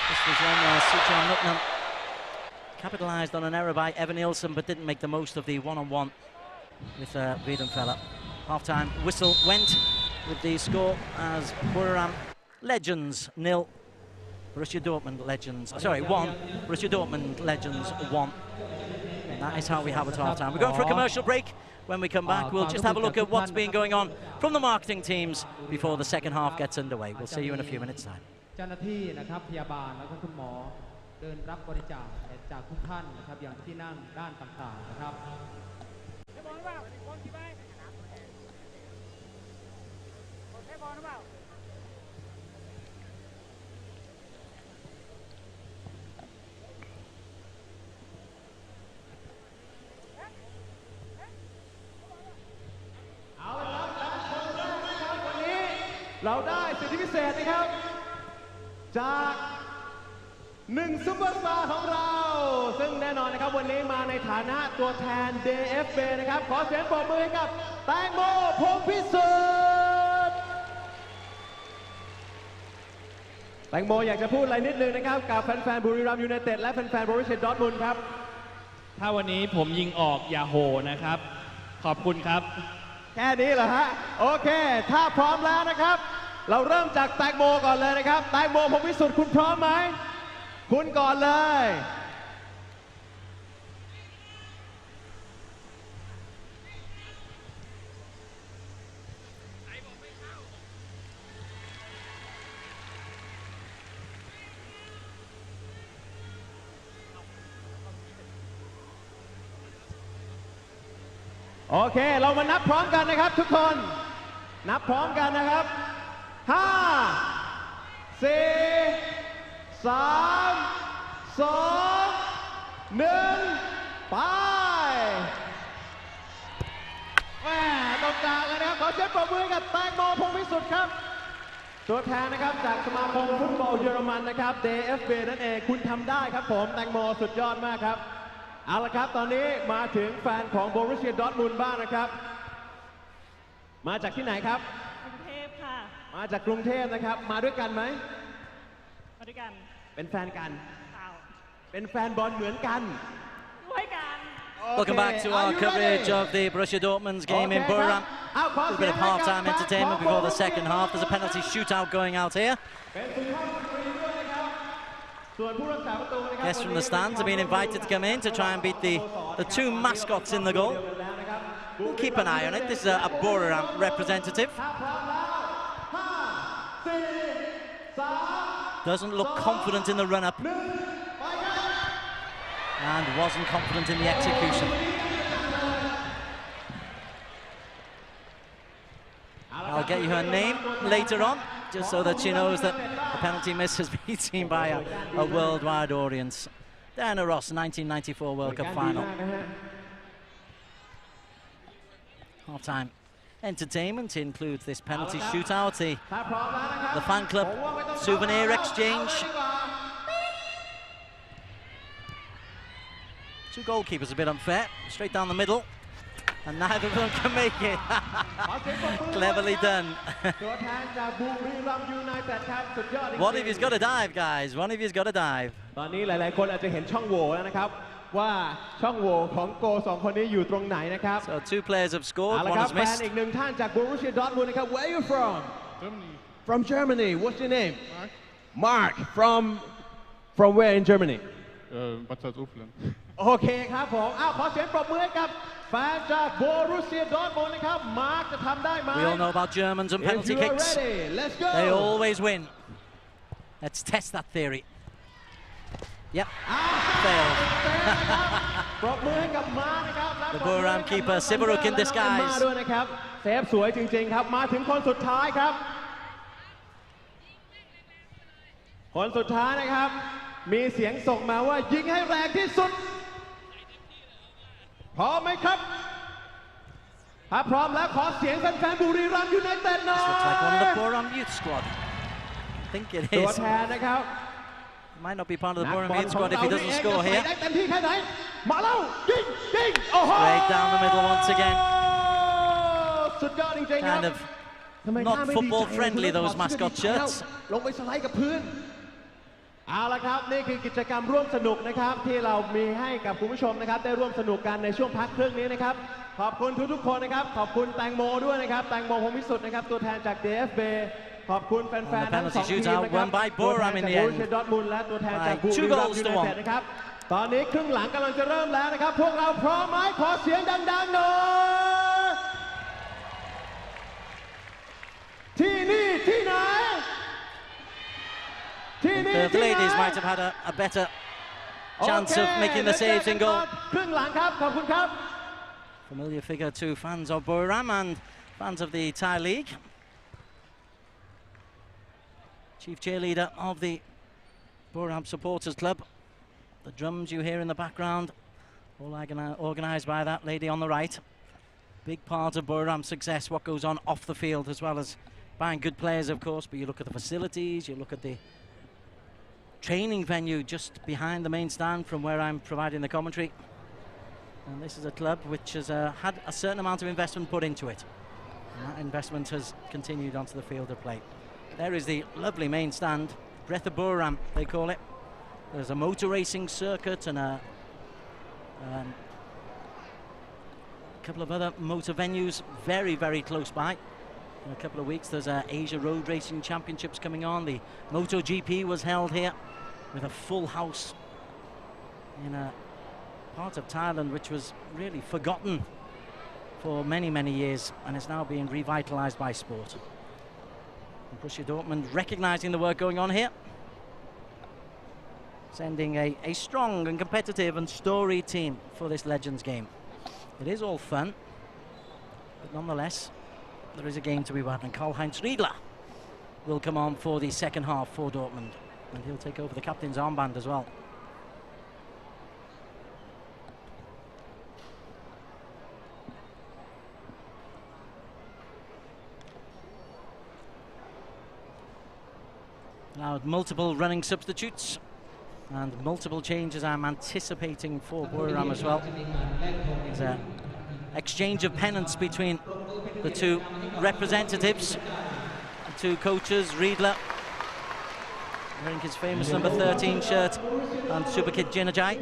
This was when Suchan Nutnam capitalised on an error by Evan Nilsson, but didn't make the most of the one-on-one with Riedenfeller. Half-time whistle went with the score as Buriram Legends 0, Borussia Dortmund Legends, sorry, 1, Borussia Dortmund Legends 1. And that is how we have it half-time. We're going for a commercial break. When we come back, we'll just have a look at what's been going on from the marketing teams before the second half gets underway. We'll see you in a few minutes' time. เจ้าหน้าที่นะครับพยาบาลแล้วก็คุณหมอเดินรับบริจาคจากทุกท่านนะครับอย่างที่นั่งด้านต่างๆนะครับ เราได้สิทธิพิเศษนะครับจาก1ซุปเปอร์สตาร์ของเราซึ่งแน่นอนนะครับวันนี้มาในฐานะตัวแทน DFB นะครับขอเสียงปรบมือให้กับแตงโมพงษ์พิสุทธิ์แตงโมอยากจะพูดอะไรนิดนึงนะครับกับแฟนๆบุรีรัมย์ยูไนเต็ดและแฟนๆบรูเซียดอร์ทมุนด์ครับถ้าวันนี้ผมยิงออกอย่าโหนะครับขอบคุณครับแค่นี้เหรอฮะโอเคถ้าพร้อมแล้วนะครับเราเริ่มจากแตงโมก่อนเลยนะครับแตงโมพงษ์พิสุทธิ์คุณพร้อมไหมคุณก่อนเลยโอเคเรามานับพร้อมกันนะครับทุกคนนับพร้อมกันนะครับ5 4 3 2 1ไปแหม่ตรงกลางเลยนะครับขอเสียงปรบมือกับแตงโมพงษ์พิสุทธิ์ครับตัวแทนนะครับจากสมาคมฟุตบอลเยอรมันนะครับ DFB นั่นเองคุณทำได้ครับผมแตงโมสุดยอดมากครับเอาละครับตอนนี้มาถึงแฟนของโบรุสเซียดอร์ทมุนด์บ้างนะครับมาจากที่ไหนครับกรุงเทพค่ะมาจากกรุงเทพนะครับมาด้วยกันไหมมาด้วยกันเป็นแฟนกันเป็นแฟนบอลเหมือนกันด้วยกัน Welcome back to our coverage of the Borussia Dortmund's game in Buriram. A bit of half-time entertainment before the second half. There's a penalty shootout going out here. Guests from the stands have been invited to come in to try and beat the 2 mascots in the goal. we'll keep an eye on it. This is a Buriram representative. Doesn't look confident in the run-up. And wasn't confident in the execution. I'll get you her name later on, just so that she knows that the penalty miss has been seen by a worldwide audience. Diana Ross, 1994 World Cup final. Half-time entertainment includes this penalty shootout, the fan club souvenir exchange. Two goalkeepers, a bit unfair, straight down the middle, and neither of them can make it. Cleverly done. One of you's got to dive, guys. One of you's got to dive. ตอนนี้หลายๆคนอาจจะเห็นช่องโหว่แล้วนะครับว่าช่องโหว่ของโกสองคนนี้อยู่ตรงไหนนะครับ So two players have scored, one has แฟน missed. อีกหนึ่งท่านจาก Borussia Dortmund นะครับ Where are you from? Germany. From Germany. What's your name? Mark. Mark. From where in Germany? Bad Salzuflen. โอเคครับผมขอเสียงปรบมือให้กับแฟนจาก Borussia Dortmund นะครับ Mark จะทำได้ไหม We all know about Germans and penalty If you are kicks. ready, let's go. They always win. Let's test that theory. Yep. Failed. ปรบมือให้กับมาร์คนะครับ The Buriram keeper, Sibaruk in disguise. มาด้วยนะครับเซฟสวยจริงๆครับมาถึงคนสุดท้ายครับคนสุดท้ายนะครับมีเสียงส่งมาว่ายิงให้แรงที่สุดพร้อมไหมครับถ้าพร้อมแล้วขอเสียงแฟนๆบุรีรัมย์ยูไนเต็ดหน่อย This looks like one of the Buriram youth squad. I think it ตัว is. แทนนะครับ Might not be part of the Buriram youth squad if he doesn't score here. ได้เต็มที่แค่ไหนมาแล้วยิงโอ้โห Straight down the middle once again. สุดยอดจริงๆครับ Kind of not football friendly, those mascot shirts. ลงไปสไลด์กับพื้นเอาละครับนี่คือกิจกรรมร่วมสนุกนะครับที่เรามีให้กับคุณผู้ชมนะครับได้ร่วมสนุกกันในช่วงพักครึ่งนี้นะครับขอบคุณทุกๆคนนะครับขอบคุณแตงโมด้วยนะครับแตงโมพงษ์พิสุทธิ์นะครับตัวแทนจาก DFB ขอบคุณแฟนๆทั้งสองทีมนะครับตัวแทนจาก Borussia Dortmund และตัวแทนจาก Buriram United นะครับตอนนี้ครึ่งหลังกำลังจะเริ่มแล้วนะครับพวกเราพร้อมไหมขอเสียงดังๆหน่อยที่นี่ที่ไหนThe ladies might have had a better chance of making the saves in goal. ครึ่งหลังครับขอบคุณครับ Familiar figure to fans of Buriram and fans of the Thai League. Chief cheerleader of the Buriram Supporters Club. The drums you hear in the background, all organised by that lady on the right. Big part of Buriram's success, what goes on off the field, as well as buying good players, of course, but you look at the facilities, you look at the training venue just behind the main stand from where I'm providing the commentary. And this is a club which has had a certain amount of investment put into it. And that investment has continued onto the field of play. There is the lovely main stand, Breath of Buriram, they call it. There's a motor racing circuit and a couple of other motor venues very, very close by. In a couple of weeks there's Asia Road Racing Championships coming on. The MotoGP was held here with a full house in a part of Thailand which was really forgotten for many, many years and is now being revitalized by sport. And Borussia Dortmund recognizing the work going on here, sending a strong and competitive and storied team for this Legends game. It is all fun, but nonetheless there is a game to be won, and Karl-Heinz Riedler will come on for the second half for Dortmund, and he'll take over the captain's armband as well. Now multiple running substitutes and multiple changes I'm anticipating for Buriram as well. There's an exchange of pennants between the two representatives, the two coaches. Riedler wearing his famous number 13 shirt and Superkid Jinajai.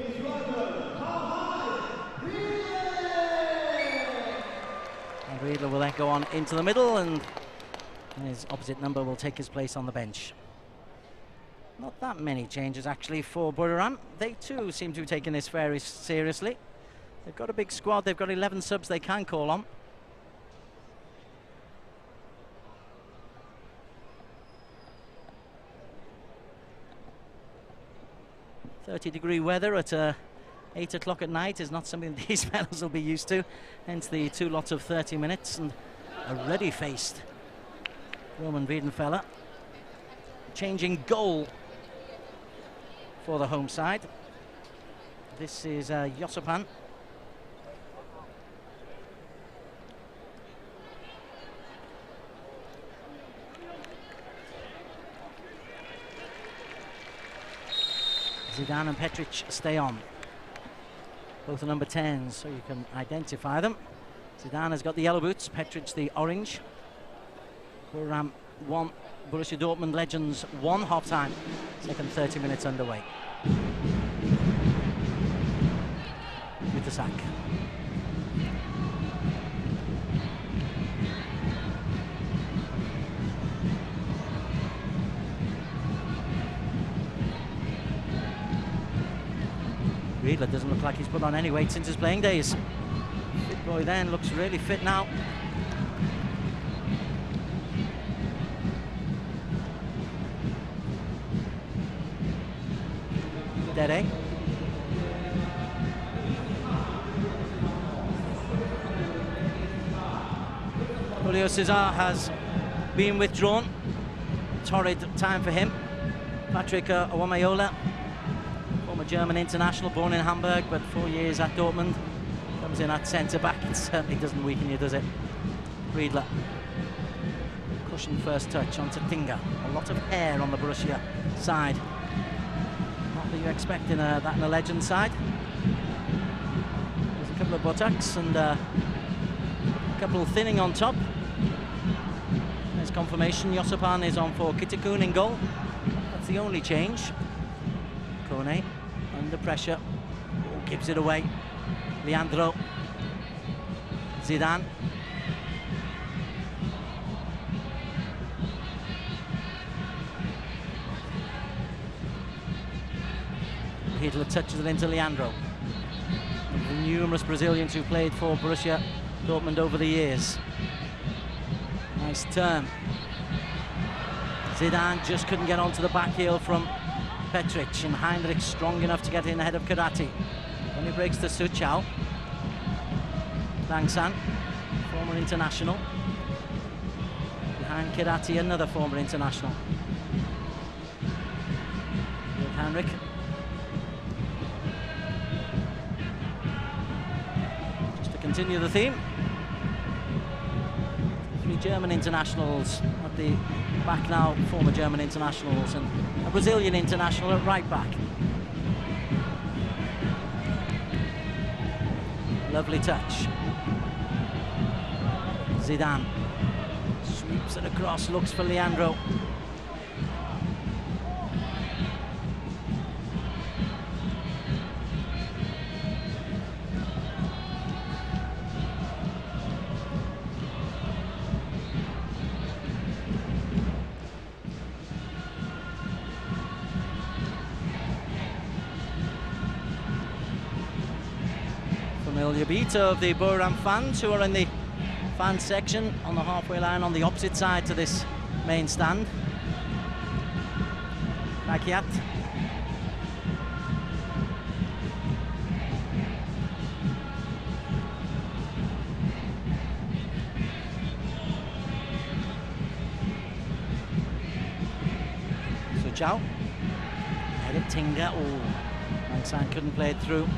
And Riedler will then go on into the middle, and his opposite number will take his place on the bench. Not that many changes actually for Buriram. They too seem to be taking this very seriously. They've got a big squad. They've got 11 subs they can call on. .30-degree weather at 8 o'clock at night is not something these fellas will be used to. Hence the 2 lots of 30 minutes and a ready-faced Roman Wiedenfeller. Changing goal for the home side. This is Yosopan. Zidane and Petric stay on. Both are number 10s, so you can identify them. Zidane has got the yellow boots, Petric the orange. Buriram 1, Borussia Dortmund Legends 1, half-time. Second 30 minutes underway. With the sack. Riedler doesn't look like he's put on any weight since his playing days. Fit boy then, looks really fit now. Dede. Julio Cesar has been withdrawn. Torrid time for him. Patrick Awomayola, former German international, born in Hamburg, but 4 years at Dortmund. Comes in at centre-back. It certainly doesn't weaken you, does it? Riedler. Cushion first touch onto Tinga. A lot of hair on the Borussia side. Not that you expect in that in a Legend side. There's a couple of buttocks and a couple thinning on top. There's confirmation. Yosopan is on for Kitakun in goal. That's the only change. Kone under pressure. Oh, gives it away. Leandro. Zidane. Hitler touches it into Leandro. The numerous Brazilians who played for Borussia Dortmund over the years. Nice turn. Zidane just couldn't get onto the back heel from Petric, and Heinrich strong enough to get in ahead of Karate. Then he breaks to Suchau. Langsan, former international. Behind Karate, another former international. With Heinrich. Just to continue the theme. 3 German internationals at the back now, former German internationals, and a Brazilian international at right back. Lovely touch. Zidane sweeps it across, looks for Leandro. Familiar beat of the Buriram fans who are in the fan section on the halfway line on the opposite side to this main stand. Rakiat. Suchau. Head of Tinga. Oh, Langsan couldn't play it through.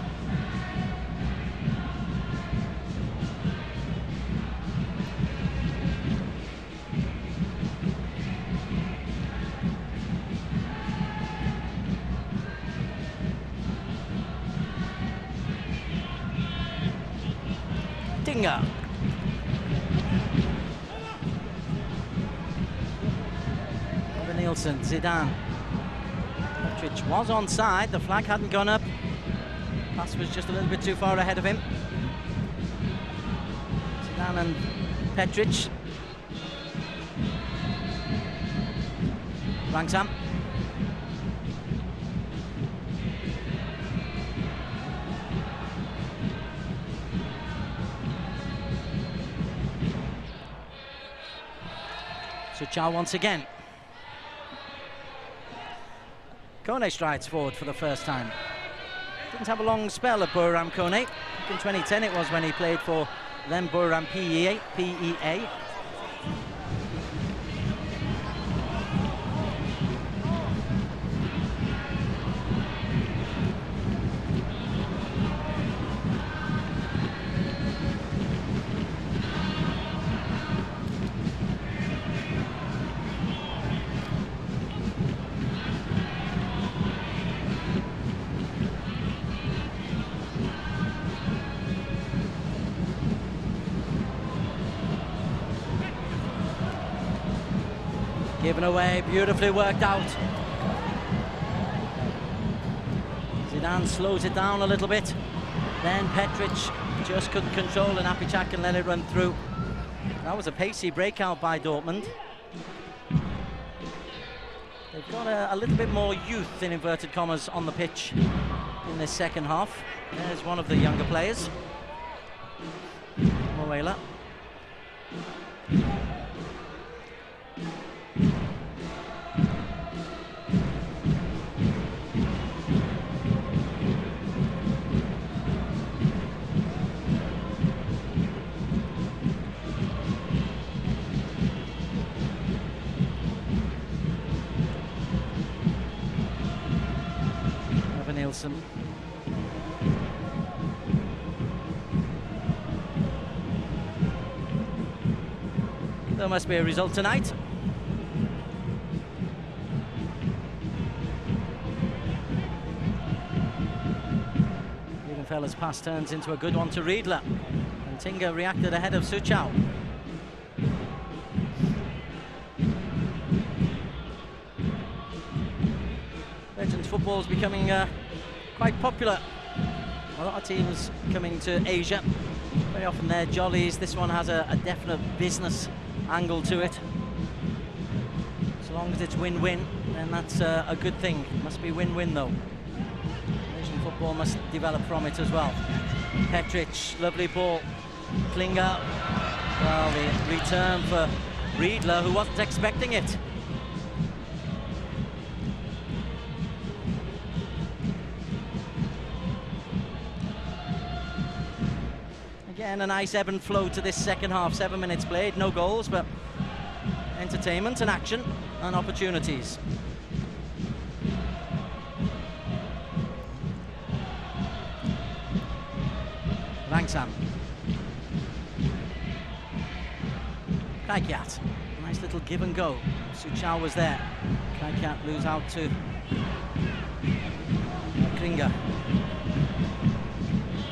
Tinga. Over Nielsen, Zidane. Petric was onside, the flag hadn't gone up. Pass was just a little bit too far ahead of him. Zidane and Petric. Rangsam. Suchau once again. Kone strides forward for the first time. Didn't have a long spell at Buriram Kone. In 2010 it was when he played for then Buriram PEA. Given away, beautifully worked out. Zidane slows it down a little bit. Then Petric just couldn't control and Apichak and let it run through. That was a pacey breakout by Dortmund. They've got a little bit more youth, in inverted commas, on the pitch in this second half. There's one of the younger players, Moela. Nielsen. There must be a result tonight. Fella's pass turns into a good one to Riedler. And Tinga reacted ahead of Suchau. Legends football is becoming quite popular. A lot of teams coming to Asia. Very often they're jollies. This one has a definite business angle to it. As long as it's win-win, then that's a good thing. It must be win-win though. Asian football must develop from it as well. Petric, lovely ball. Klinger. Well, the return for Riedler, who wasn't expecting it. Again, a nice ebb and flow to this second half. 7 minutes played, no goals, but entertainment and action and opportunities. Rangsan. Kaikiat. Nice little give and go. Suchau was there. Kaikiat lose out to Klinger.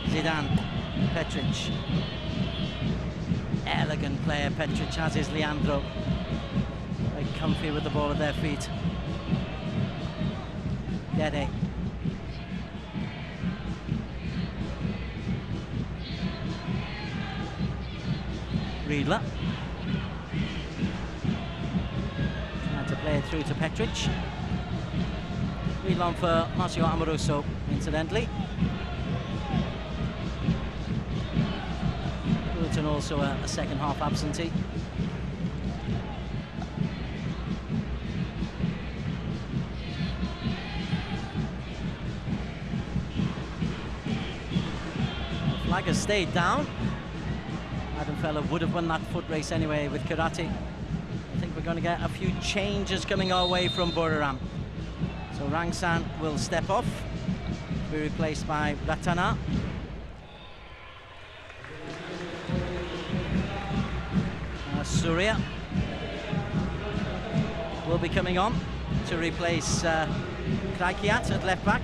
Zidane. Petric. Elegant player. Petric has his Leandro. Very comfy with the ball at their feet. Dede. Riedler. Trying to play it through to Petric. Riedler on for Marcio Amoruso, incidentally. And also a second half absentee. Flag has stayed down. Adam Feller would have won that foot race anyway with Karate. I think we're going to get a few changes coming our way from Buriram. So Rangsan will step off, be replaced by Ratana. Surya will be coming on to replace Kraikiat at left back.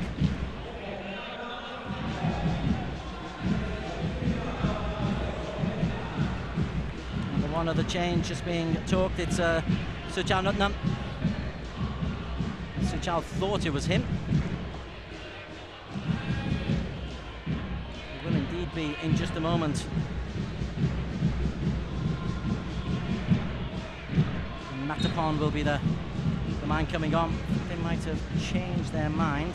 And the one other change just being talked, it's Suchau Nutnam. Suchau thought it was him. It will indeed be in just a moment. Natapon will be the man coming on. They might have changed their mind.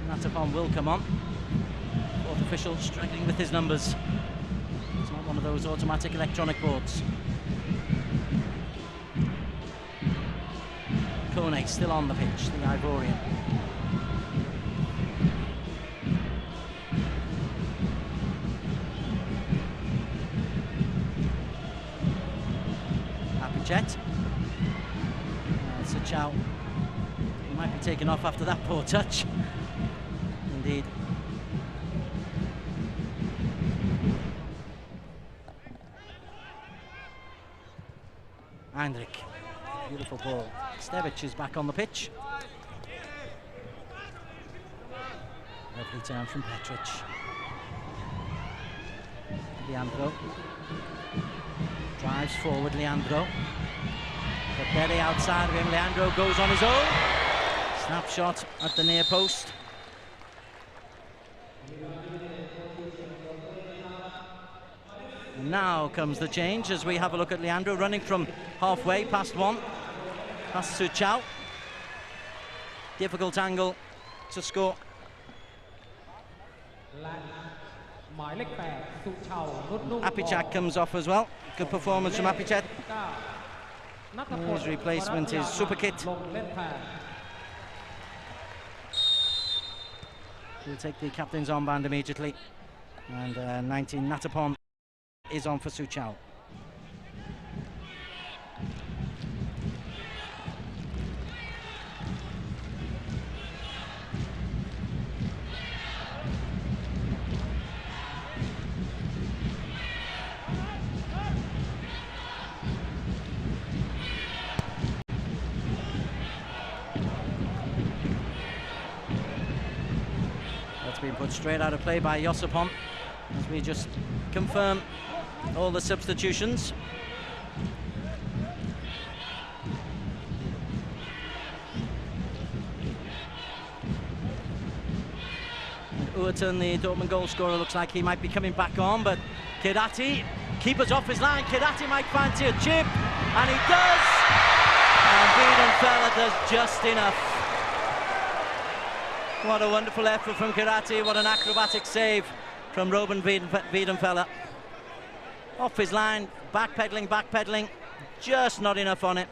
Natapon will come on. Fourth official struggling with his numbers. It's not one of those automatic electronic boards. Kone still on the pitch, the Ivorian. Apichet. Suchau. He might be taken off after that poor touch. Indeed. Heinrich. Beautiful ball. Stevic is back on the pitch. Lovely turn from Petric. Leandro. Drives forward, Leandro. But Berry outside of him. Leandro goes on his own. Snapshot at the near post. And now comes the change as we have a look at Leandro running from halfway past one. Past Suchau. Difficult angle to score. Apichet comes off as well. Good performance from Apichet. His replacement is Superkit. He'll take the captain's armband immediately. And 19 Natapon is on for Suchau. Been put straight out of play by Josipon as we just confirm all the substitutions. And Uerten, the Dortmund goal scorer, looks like he might be coming back on, but Kirati, keeper's off his line. Kirati might fancy a chip, and he does! And Wiedenfeller does just enough. What a wonderful effort from Kirati, what an acrobatic save from Robin Wiedenfeller. Off his line, backpedaling, just not enough on it.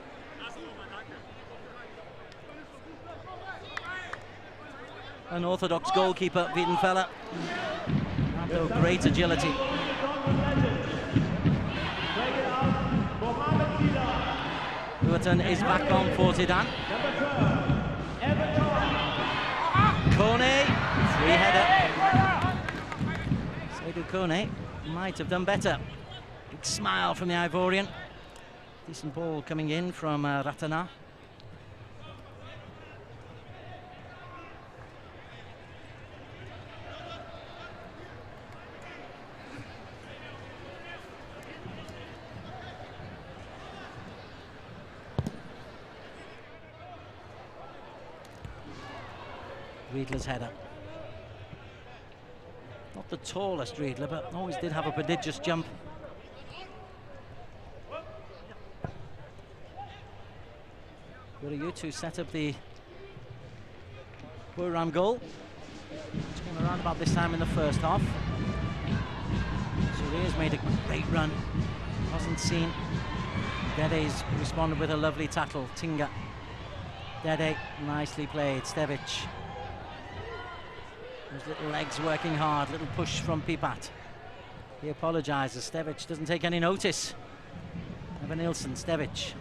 An orthodox goalkeeper, Wiedenfeller. Great agility. Uerten is back on for Zidane. Kone, free header. Seydou Kone might have done better. Big smile from the Ivorian. Decent ball coming in from Ratana. Riedler's header. Not the tallest Riedler, but always did have a prodigious jump. Buriram to set up the Buriram goal, which came around about this time in the first half. Suria's made a great run. Wasn't seen. Dede's responded with a lovely tackle. Tinga. Dede, nicely played. Stevic. Those little legs working hard, little push from Pipat. He apologises. Stevic doesn't take any notice. Evan Nilsson, Stevic.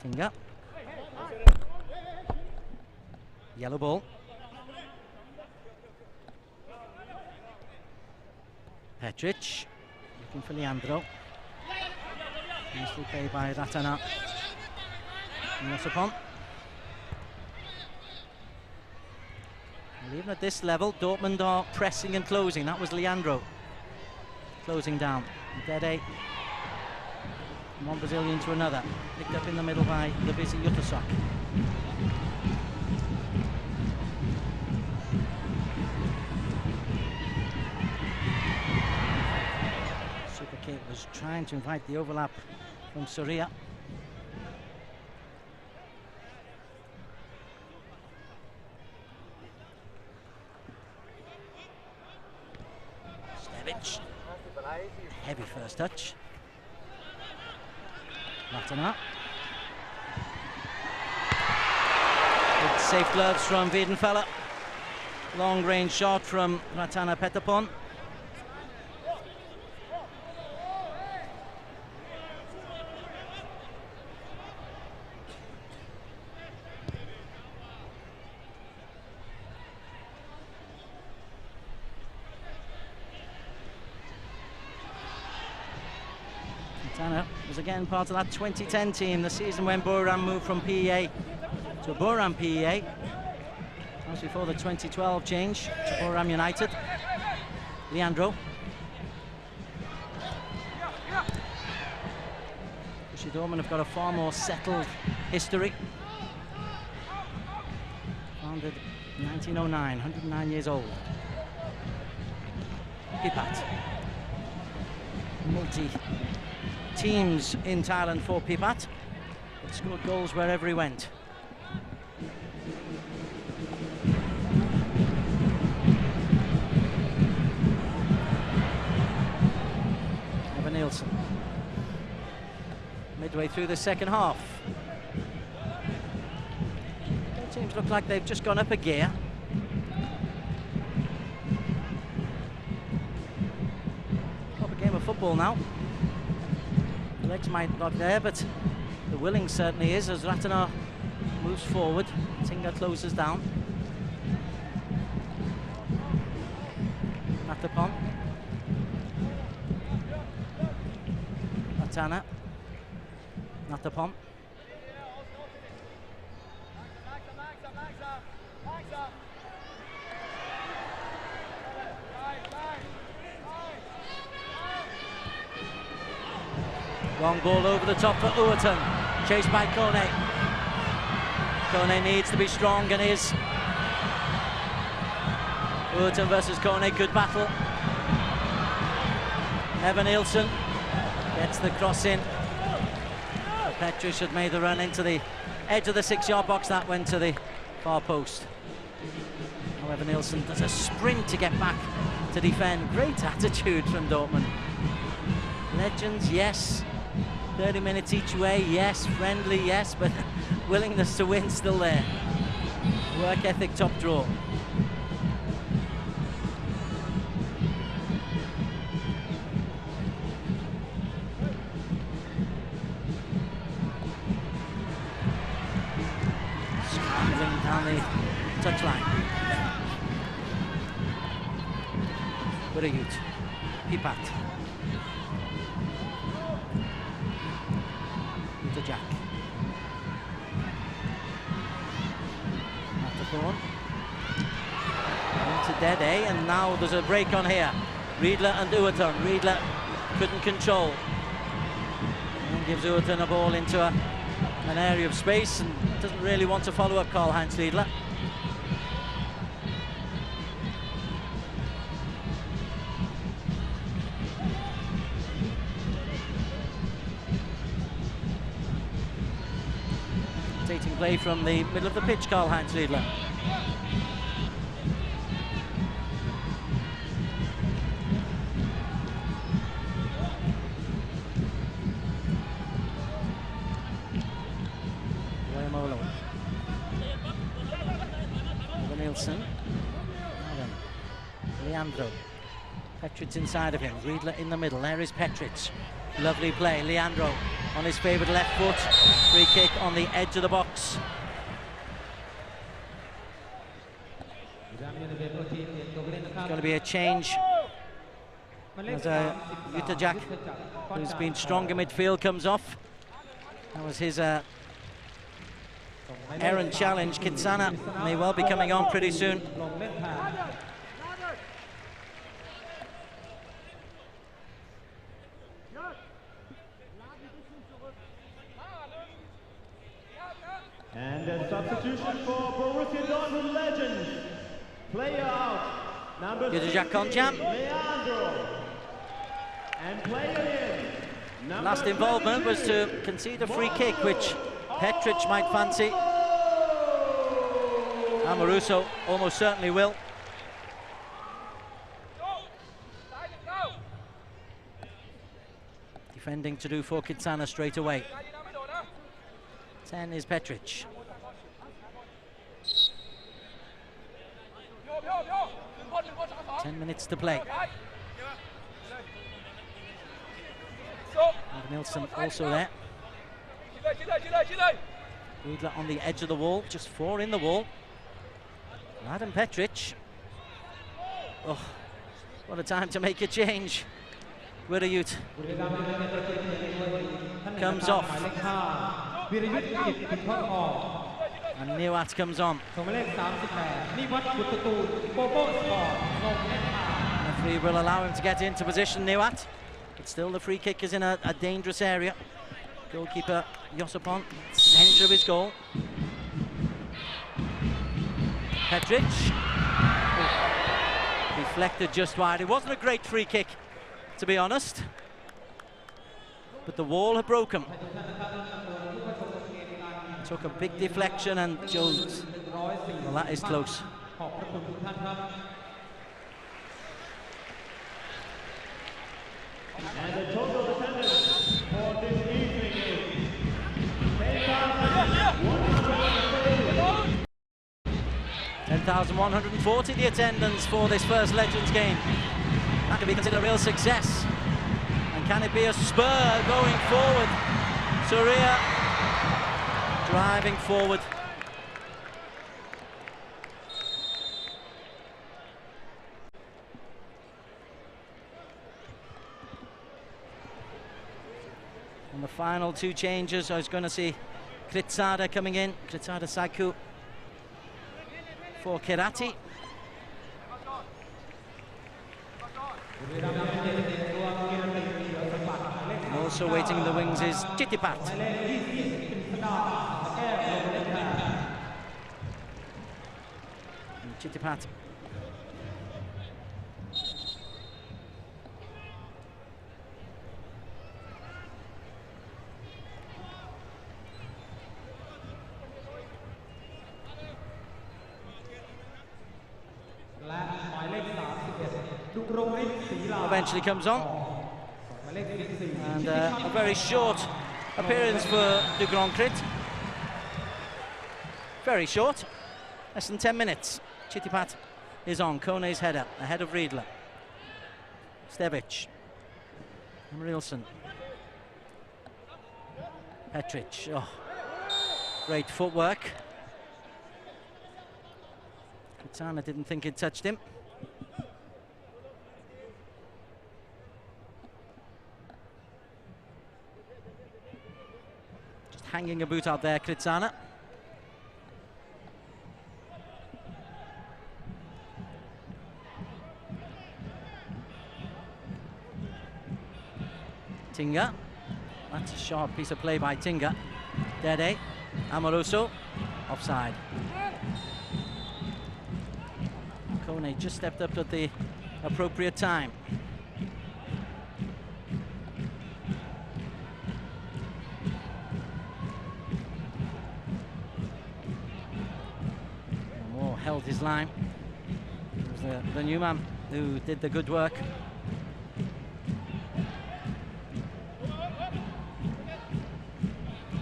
Tinga. Yellow ball. Petric. Looking for Leandro. Nicely played by Ratana. Josipon. And even at this level, Dortmund are pressing and closing. That was Leandro closing down. Dede from one Brazilian to another. Picked up in the middle by the busy Juttersak. Was trying to invite the overlap from Soria. Kovacic. Heavy first touch. Ratana. Good safe gloves from Wiedenfeller. Long range shot from Ratana Petapon. Ratana was again part of that 2010 team, the season when Buriram moved from PEA to Buriram PEA. That was before the 2012 change to Buriram United. Leandro. Borussia Dortmund have got a far more settled history. Founded 1909, 109 years old. Pipat. Multi-teams in Thailand for Pipat. But scored goals wherever he went. Nielsen. Midway through the second half. Both teams look like they've just gone up a gear. Proper game of football now. The legs might not be there, but the willing certainly is as Ratana moves forward. Tinga closes down. Matapon. Ratana. Matapon. Long ball over the top for Uwerton, chased by Kone. Kone needs to be strong and is. Uwerton versus Kone, good battle. Evan Nielsen gets the cross in. Petric had made the run into the edge of the 6-yard box. That went to the far post. However, Nielsen does a sprint to get back to defend. Great attitude from Dortmund. Legends, yes. 30 minutes each way, yes. Friendly, yes. But willingness to win still there. Work ethic, top draw. Scrambling down the touchline. Buriram. Pipat. Into Jack. Matapon. Into Dede, and now there's a break on here. Riedler and Uwerton. Riedler couldn't control. And gives Uwerton a ball into an area of space and doesn't really want to follow up Karl-Heinz Riedler. Taking play from the middle of the pitch, Karl-Heinz Riedler. Nielsen. Now then, Leandro. Petric inside of him. Riedler in the middle. There is Petric. Lovely play. Leandro on his favourite left foot. Free kick on the edge of the box. There's going to be a change as Jutta Jack, who's been strong in midfield, comes off. That was his errant challenge. Kinsana may well be coming on pretty soon. And a substitution for Borussia Dortmund Legends. Player out, number 3, Leandro. And player in, last involvement was to concede a free kick, which Petric might fancy. Amoruso almost certainly will. defending to do for Kitsana straight away. 10 is Petric. Ten minutes to play. And Nilsson also there. Riedler on the edge of the wall, just 4 in the wall. Adam Petric. Oh, what a time to make a change. Wirayut comes off. And Niwat comes on. Referee will allow him to get into position, Niwat. But still the free kick is in a dangerous area. Goalkeeper Josipon, centre of his goal. Petric. Oh, deflected just wide. It wasn't a great free kick, to be honest. But the wall had broken. Took a big deflection and Jones. Well, that is close. And the total attendance for this evening is 10,140 the attendance for this first Legends game. That can be considered a real success. And can it be a spur going forward? Surya driving forward. And the final 2 changes, I was going to see Kritsada coming in, Kritsada Saiku for Kirati. And also waiting in the wings is Chitipat. And Chitipat. Eventually comes on. And a very short appearance for Dugronkrit. Very short, less than 10 minutes. Chitipat is on, Kone's header, ahead of Riedler. Stevic. Emrilson. Petric. Oh, great footwork. Kitsana didn't think it touched him. Just hanging a boot out there, Kitsana. Tinga. That's a sharp piece of play by Tinga. Dede. Amoruso. Offside. Kone just stepped up at the appropriate time. Moore held his line. It was the new man who did the good work.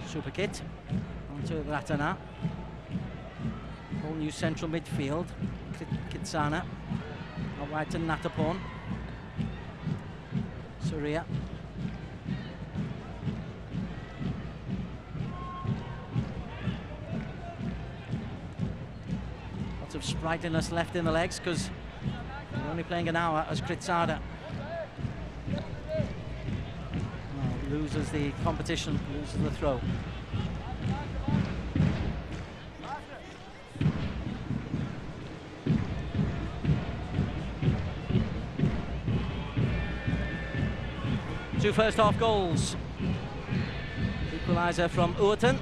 Super kit onto Ratana. Whole new central midfield. Kitsana out wide to Natapon. Surya. Lots of sprightliness left in the legs because we're only playing an hour as Kritsada loses the competition, loses the throw. Two first half goals. Equaliser from Uerten.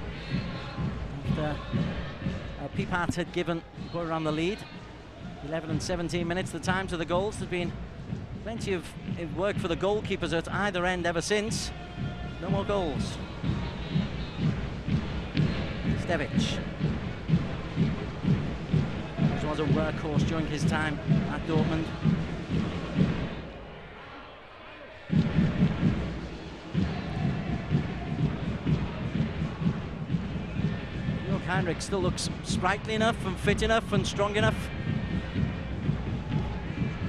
After Pipat had given Buriram the lead. 11 and 17 minutes, the times of the goals. There's been plenty of work for the goalkeepers at either end ever since. No more goals. Stevic. He was a workhorse during his time at Dortmund. Heinrich still looks sprightly enough and fit enough and strong enough.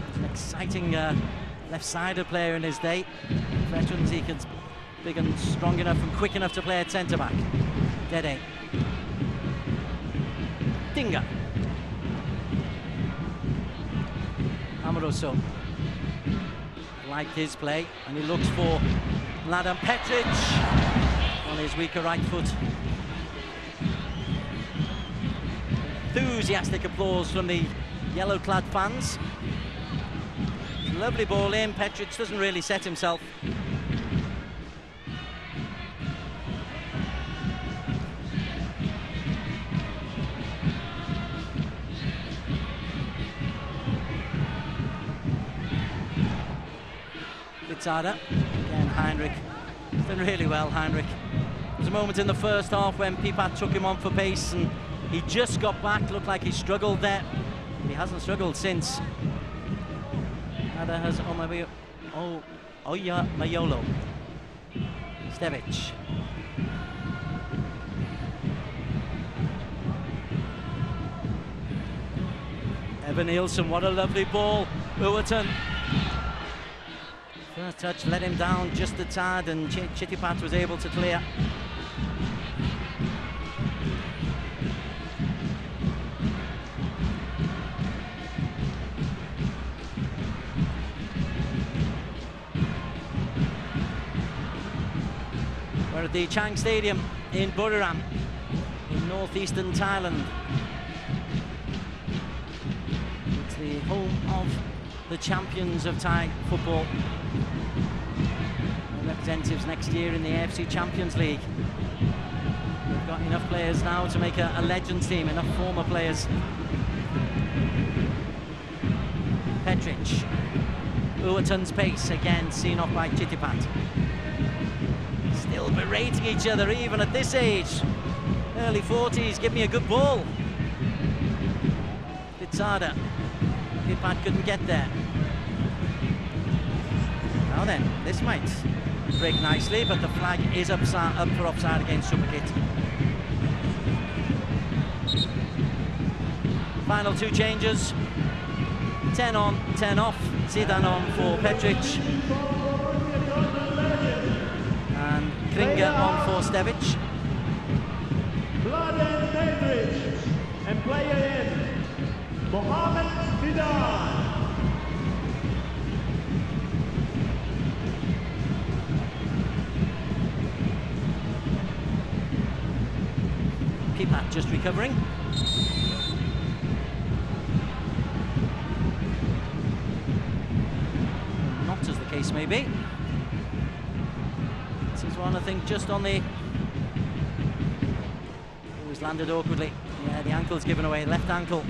He's an exciting left-sided player in his day. Veterans, he can big and strong enough and quick enough to play at centre-back. Dede. Dinga. Amoroso. Like his play, and he looks for Mladen Petric on his weaker right foot. Enthusiastic applause from the yellow-clad fans. Lovely ball in. Petric doesn't really set himself. Again, Heinrich. He's done really well, Heinrich. There was a moment in the first half when Pipat took him on for pace and he just got back. Looked like he struggled there. He hasn't struggled since. Ada has Oya Mayolo. Stevic. Evan Nielsen, what a lovely ball. Uwerton. First touch let him down just a tad, and Chitipat was able to clear. We're at the Chang Stadium in Buriram, in northeastern Thailand. It's the home of the champions of Thai football. Representatives next year in the AFC Champions League. We've got enough players now to make a Legends team, enough former players. Petric. Uwerton's pace, again seen off by Chitipat. Still berating each other even at this age. Early 40s, give me a good ball. Pizzada. Chitipat couldn't get there. Now then, this might break nicely, but the flag is up for offside against Superkit. Final two changes. 10 on, 10 off. Zidane on for Petric. And Kringer on for Stevic. Mladen Petric, and player in Mohamed Zidane. Pipat just recovering. Not as the case may be. This is one, I think, just on the... Oh, he's landed awkwardly. Yeah, the ankle's given away, left ankle.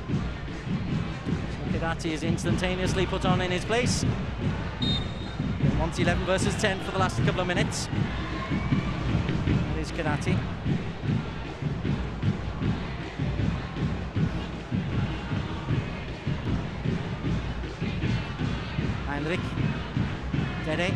So Kirati is instantaneously put on in his place. He wants 11 versus 10 for the last couple of minutes. That is Kirati. Heinrich. Dede.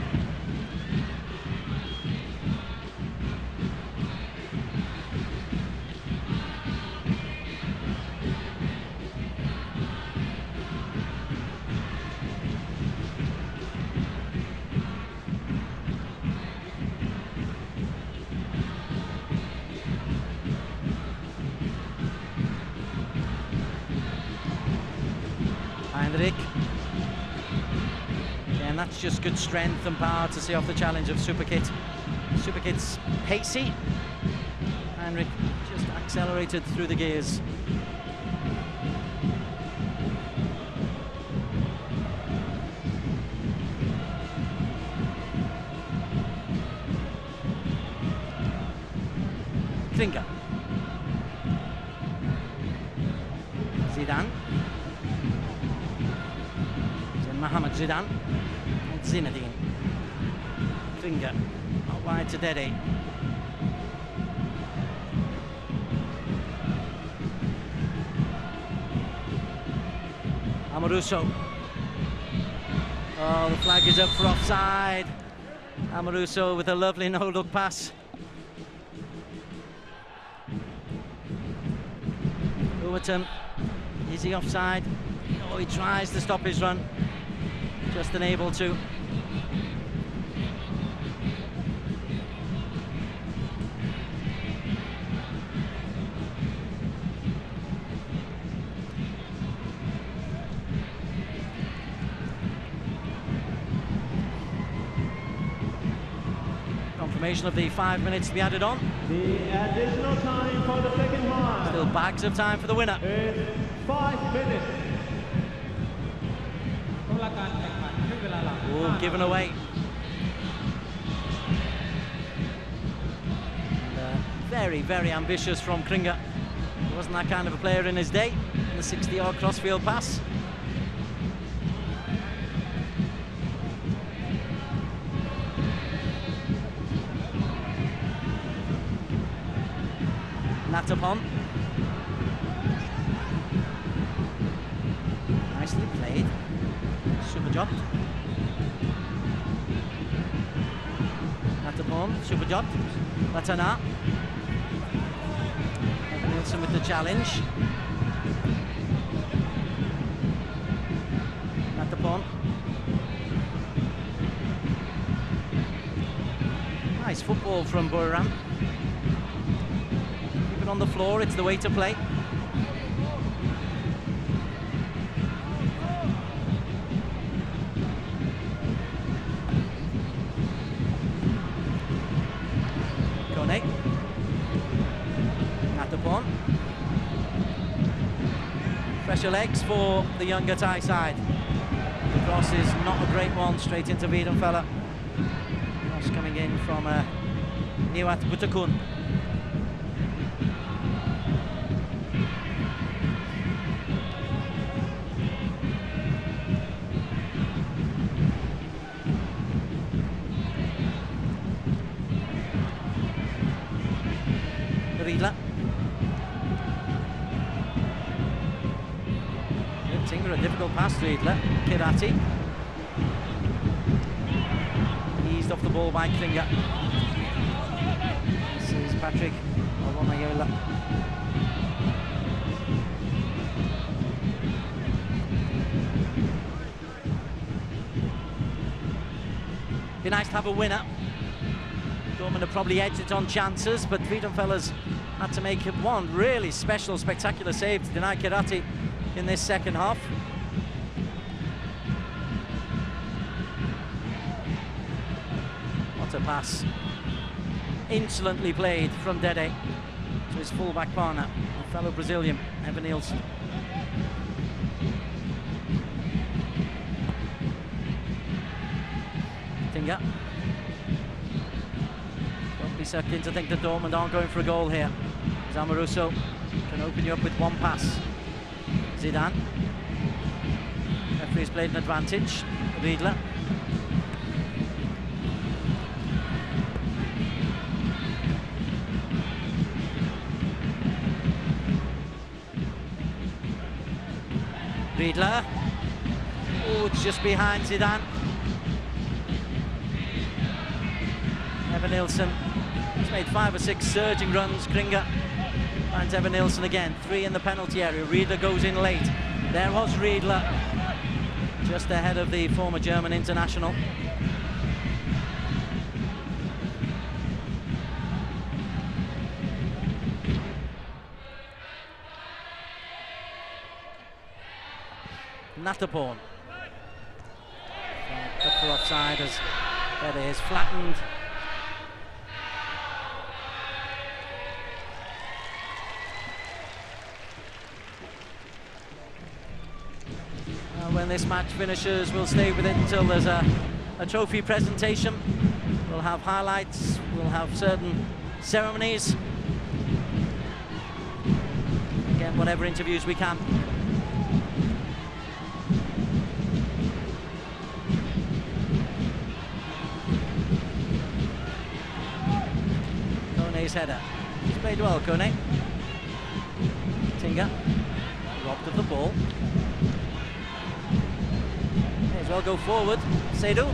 Heinrich. And that's just good strength and power to see off the challenge of Superkit. Superkit's pacey. Heinrich just accelerated through the gears. Kringer. Zidane. Mohamed Zidane. Zinedine. Kringer. Out wide to Dede. Amoruso. Oh, the flag is up for offside. Amoruso with a lovely no-look pass. Ewerton, is he offside? Oh, he tries to stop his run, just unable to. Confirmation of the 5 minutes to be added on. The additional time for the second half. Still bags of time for the winner. It's 5 minutes. Oh, given away. And, very, very ambitious from Kringa. He wasn't that kind of a player in his day. In the 60-yard crossfield pass. Natapon. Nicely played. Superjot. Natapon, Superjot. Latana. Nielsen with the challenge. Natapon. Nice football from Buriram. On the floor, it's the way to play. Kone. Natapon. Fresher legs for the younger Thai side. The cross is not a great one, straight into Wiedenfeller. Cross coming in from Niwat Butakun. Riedler. Tinger, a difficult pass to Riedler. Kirati. Eased off the ball by Klinger. This is Patrick Olomayola. Be nice to have a winner. Dortmund have probably edged it on chances, but Wiedenfeller's had to make one really special, spectacular save to deny Kirati in this second half. What a pass. Insolently played from Dede to his full-back partner, a fellow Brazilian, Evan Nielsen. Tinga. Don't be sucked in to think that Dortmund aren't going for a goal here. Zamaruso can open you up with one pass. Zidane. Referee's played an advantage. Riedler. Riedler. Oh, it's just behind Zidane. Evan Nielsen has made 5 or 6 surging runs. Kringa finds Evan Nielsen again. 3 in the penalty area. Riedler goes in late. There was Riedler, just ahead of the former German international. Natapon. Up for offside as Dede is flattened. When this match finishes, we'll stay with it until there's a trophy presentation. We'll have highlights, we'll have certain ceremonies. Again, whatever interviews we can. Kone's header. He's played well, Kone. Tinga. Robbed of the ball. May as well go forward. Seydu.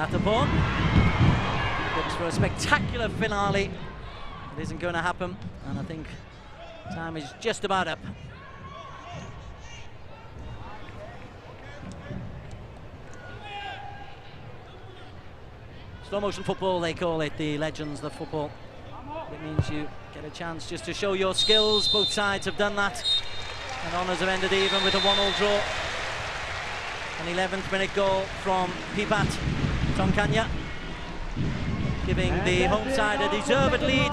Patapon looks for a spectacular finale. It isn't going to happen, and I think time is just about up. Slow motion football, they call it, the Legends, the football. It means you get a chance just to show your skills. Both sides have done that, and honours have ended even with a 1-1 draw. An 11th minute goal from Pipat Tongkanya, giving the home side a deserved lead.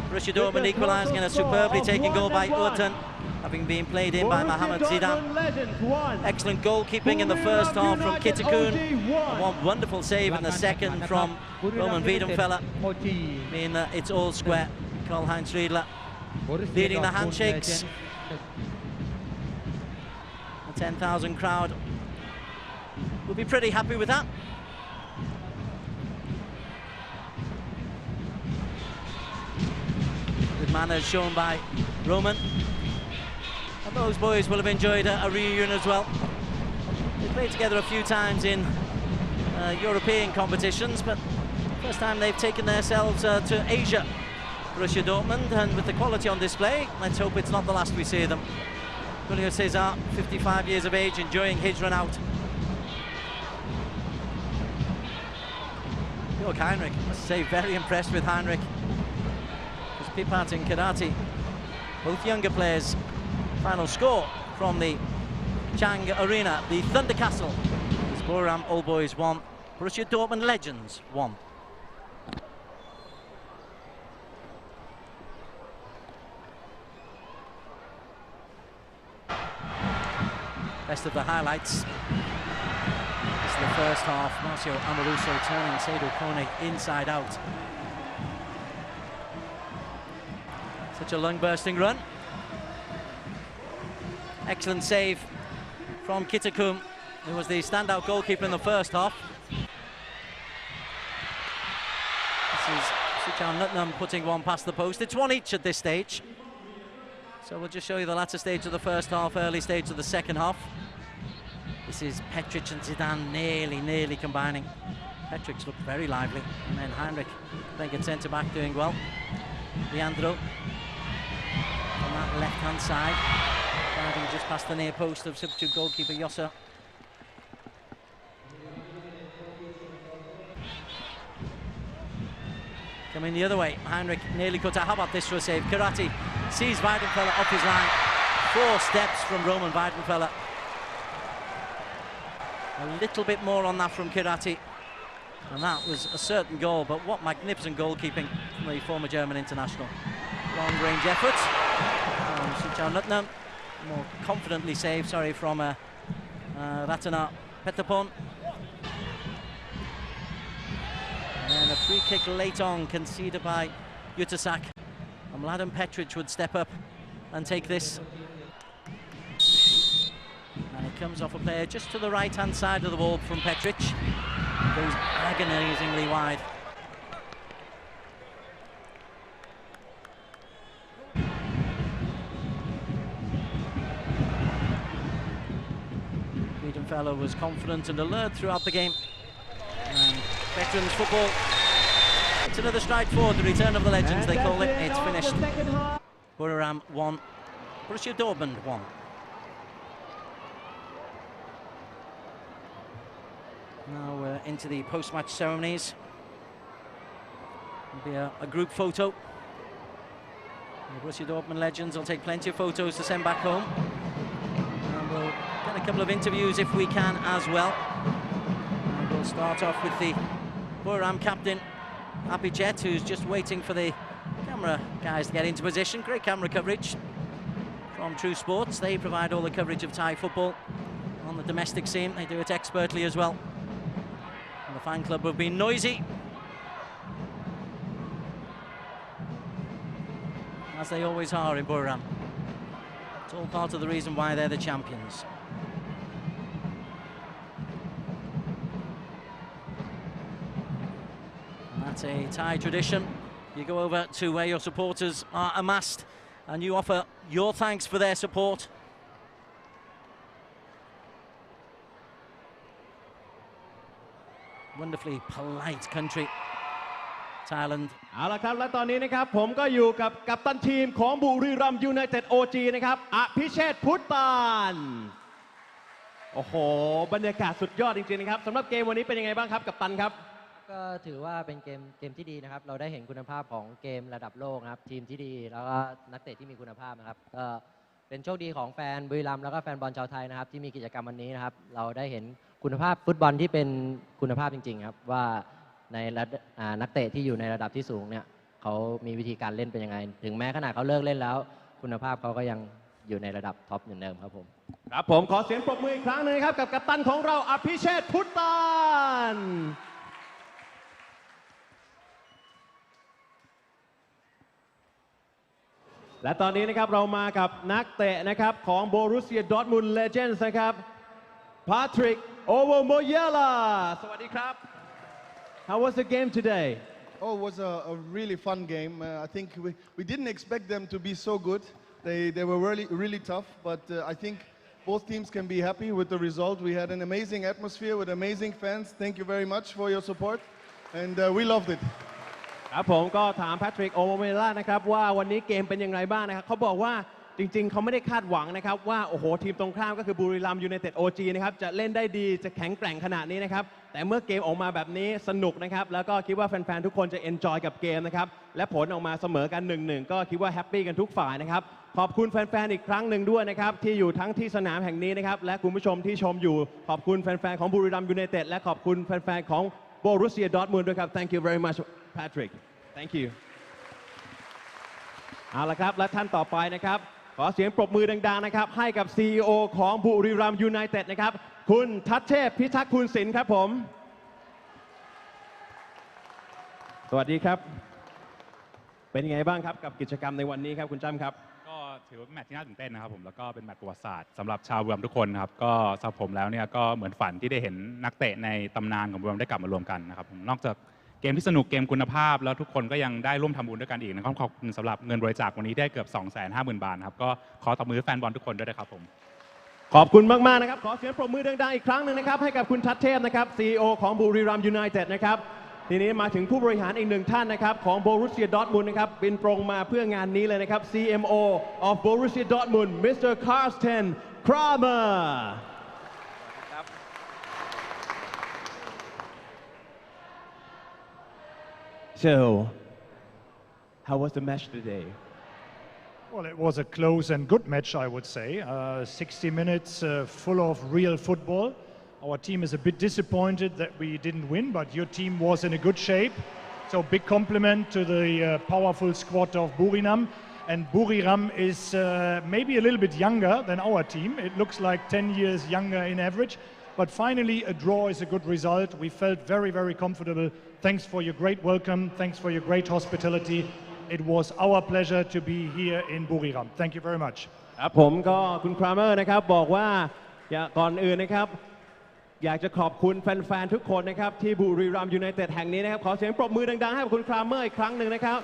Borussia Dortmund equalising, and a superbly taken goal by Urtan, having been played in by Mohamed Zidane. Excellent goalkeeping in the first half from Kitakun. One wonderful save in the second from Roman Wiedenfeller. I mean, it's all square. Karl-Heinz Riedler leading the handshakes. The 10,000 crowd will be pretty happy with that. Good manners shown by Roman. And those boys will have enjoyed a reunion as well. They played together a few times in European competitions, but first time they've taken themselves to Asia. Borussia Dortmund, and with the quality on display, let's hope it's not the last we see of them. Julio Cesar, 55 years of age, enjoying his run out. Jörg Heinrich, I must say, very impressed with Heinrich. Because Pipat and Karate, both younger players. Final score from the Chang Arena, the Thunder Castle, is Buriram Old Boys 1, Borussia Dortmund Legends 1. Best of the highlights. This is the first half. Marcio Amoruso turning Seydou Kone inside out. Such a lung-bursting run. Excellent save from Kitakun, who was the standout goalkeeper in the first half. This is Suchal Nutnam putting one past the post. It's one each at this stage. So we'll just show you the latter stage of the first half, early stage of the second half. This is Petric and Zidane nearly combining. Petric looked very lively, and then Heinrich playing at centre-back, doing well. Leandro on that left-hand side, driving just past the near post of substitute goalkeeper Yossa. Coming the other way, Heinrich nearly cut out. How about this for a save? Karate sees Weidenfeller off his line. 4 steps from Roman Weidenfeller. A little bit more on that from Karate. And that was a certain goal, but what magnificent goalkeeping from the former German international. Long-range effort. Suchal Nutnam more confidently saved, from Ratana Petapon. And then a free kick late on, conceded by Yutasak. And Mladen Petric would step up and take this. And it comes off a player just to the right-hand side of the ball from Petric. Goes agonizingly wide. Wiedenfeller was confident and alert throughout the game. And veterans football. It's another stride forward, the return of the Legends, they call it. It's finished. Buriram 1, Borussia Dortmund 1. Now we're into the post-match ceremonies. There'll be a group photo. The Borussia Dortmund Legends will take plenty of photos to send back home. And we'll get a couple of interviews if we can as well. And we'll start off with the Buriram captain, Apichet, who's just waiting for the camera guys to get into position. Great camera coverage from True Sports. They provide all the coverage of Thai football on the domestic scene. They do it expertly as well. And the fan club have been noisy, as they always are in Buriram. It's all part of the reason why they're the champions. And that's a Thai tradition. You go over to where your supporters are amassed and you offer your thanks for their support. wonderfully polite country, Thailand. เอาละครับและตอนนี้นะครับผมก็อยู่กับกัปตันทีมของบุรีรัมย์ยูไนเต็ด OG นะครับอภิเชษฐ์พุทธตานโอ้โหบรรยากาศสุดยอดจริงๆนะครับสำหรับเกมวันนี้เป็นยังไงบ้างครับกัปตันครับก็ถือว่าเป็นเกมที่ดีนะครับเราได้เห็นคุณภาพของเกมระดับโลกนะครับทีมที่ดีแล้วก็นักเตะที่มีคุณภาพนะครับก็เป็นโชคดีของแฟนบุรีรัมย์แล้วก็แฟนบอลชาวไทยนะครับที่มีกิจกรรมวันนี้นะครับเราได้เห็นคุณภาพฟุตบอลที่เป็นคุณภาพจริงๆครับว่าในนักเตะที่อยู่ในระดับที่สูงเนี่ยเขามีวิธีการเล่นเป็นยังไงถึงแม้ขนาดเขาเลิกเล่นแล้วคุณภาพเขาก็ยังอยู่ในระดับท็อปเหมือนเดิมครับผมครับผมขอเสียงปรบมืออีกครั้งนึงครับกับกัปตันของเราอภิเชษฐ์พุทธตานและตอนนี้นะครับเรามากับนักเตะนะครับของ Borussia Dortmund Legends นะครับ Patrick Ovomoyela สวัสดีครับ How was the game today? Oh, it was a really fun game. I think we didn't expect them to be so good. They were really tough, but I think both teams can be happy with the result. We had an amazing atmosphere with amazing fans. Thank you very much for your support, and we loved it. ครับผมก็ถามแพทริกโอโมเมล่านะครับว่าวันนี้เกมเป็นอย่างไรบ้างนะครับเขาบอกว่าจริงๆเขาไม่ได้คาดหวังนะครับว่าโอ้โหทีมตรงข้ามก็คือบุรีรัมย์ยูไนเต็ด OG นะครับจะเล่นได้ดีจะแข็งแกร่งขนาดนี้นะครับแต่เมื่อเกมออกมาแบบนี้สนุกนะครับแล้วก็คิดว่าแฟนๆทุกคนจะเอนจอยกับเกมนะครับและผลออกมาเสมอกัน 1-1 ก็คิดว่าแฮปปี้กันทุกฝ่ายนะครับขอบคุณแฟนๆอีกครั้งหนึ่งด้วยนะครับที่อยู่ทั้งที่สนามแห่งนี้นะครับและคุณผู้ชมที่ชมอยู่ขอบคุณแฟนๆของบุรีรัมย์ยูไนเต็ดและขอบคุณแฟนๆของโบรุสเซียดอร์ทมุนด์ด้วยครับ Thank you very much Patrick Thank you เอาละครับและท่านต่อไปนะครับขอเสียงปรบมือดังๆนะครับให้กับ CEO ของบุรีรัมย์ยูไนเต็ดนะครับคุณทัศเทพพิทักษ์คุณศิลป์ครับผมสวัสดีครับเป็นยังไงบ้างครับกับกิจกรรมในวันนี้ครับคุณจ้ำครับก็ถือว่าเป็นแมตช์ที่น่าตื่นเต้นนะครับผมแล้วก็เป็นแมตช์ประวัติศาสตร์สำหรับชาวบุรีรัมย์ทุกคนครับก็สำหรับผมแล้วเนี่ยก็เหมือนฝันที่ได้เห็นนักเตะในตำนานของบุรีรัมย์ได้กลับมารวมกันนะครับผมนอกจากเกมที่สนุกเกมคุณภาพแล้วทุกคนก็ยังได้ร่วมทำบุญด้วยกันอีกนะครับขอบคุณสำหรับเงินบริจาควันนี้ได้เกือบ 250,000 บาทครับก็ขอตบมือแฟนบอลทุกคนด้วยนะครับผมขอบคุณมากๆนะครับขอเสียงปรบมือดังๆอีกครั้งหนึ่งนะครับให้กับคุณทัศเทพนะครับ CEO ของบุรีรัมย์ยูไนเต็ดนะครับทีนี้มาถึงผู้บริหารอีกหนึ่งท่านนะครับของ Borussia Dortmund นะครับบินตรงมาเพื่องานนี้เลยนะครับ CMO of Borussia Dortmund Mr. Carsten Kramer So, how was the match today? Well, it was a close and good match, I would say. 60 minutes full of real football. Our team is a bit disappointed that we didn't win, but your team was in a good shape. So big compliment to the powerful squad of Buriram. And Buriram is maybe a little bit younger than our team. It looks like 10 years younger in average. But finally, a draw is a good result. We felt very, very comfortable. Thanks for your great welcome. Thanks for your great hospitality. It was our pleasure to be here in Buriram. Thank you very much. ครับผมก็คุณครามเมอร์นะครับบอกว่าก่อนอื่นนะครับอยากจะขอบคุณแฟนๆทุกคนนะครับที่บุรีรัมย์ยูไนเต็ดแห่งนี้นะครับขอเสียงปรบมือดังๆให้กับคุณครามเมอร์อีกครั้งหนึ่งนะครับ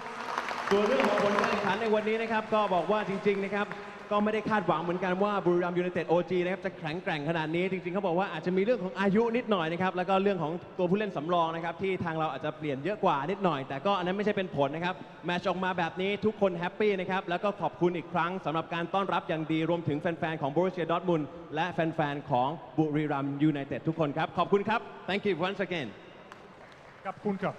ส่วนเรื่องของผลการแข่งขันในวันนี้นะครับก็บอกว่าจริงๆนะครับก็ไม่ได้คาดหวังเหมือนกันว่าบุรีรัมย์ยูไนเต็ด OG นะครับจะแข็งแกร่งขนาดนี้จริงๆเขาบอกว่าอาจจะมีเรื่องของอายุนิดหน่อยนะครับแล้วก็เรื่องของตัวผู้เล่นสำรองนะครับที่ทางเราอาจจะเปลี่ยนเยอะกว่านิดหน่อยแต่ก็อันนั้นไม่ใช่เป็นผลนะครับแมตช์ออกมาแบบนี้ทุกคนแฮปปี้นะครับแล้วก็ขอบคุณอีกครั้งสำหรับการต้อนรับอย่างดีรวมถึงแฟนๆของ Borussia Dortmund และแฟนๆของบุรีรัมย์ยูไนเต็ดทุกคนครับขอบคุณครับ Thank you once again ขอบคุณครับ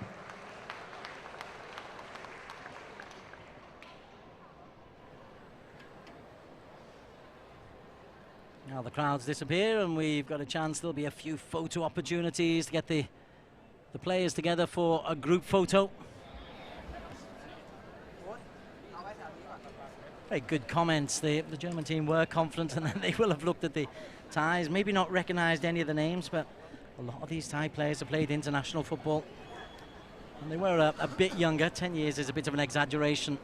Now the crowds disappear and we've got a chance, there'll be a few photo opportunities to get the players together for a group photo. Very good comments. The German team were confident and then they will have looked at the Thais, maybe not recognised any of the names, but a lot of these Thai players have played international football. And they were a bit younger. 10 years is a bit of an exaggeration,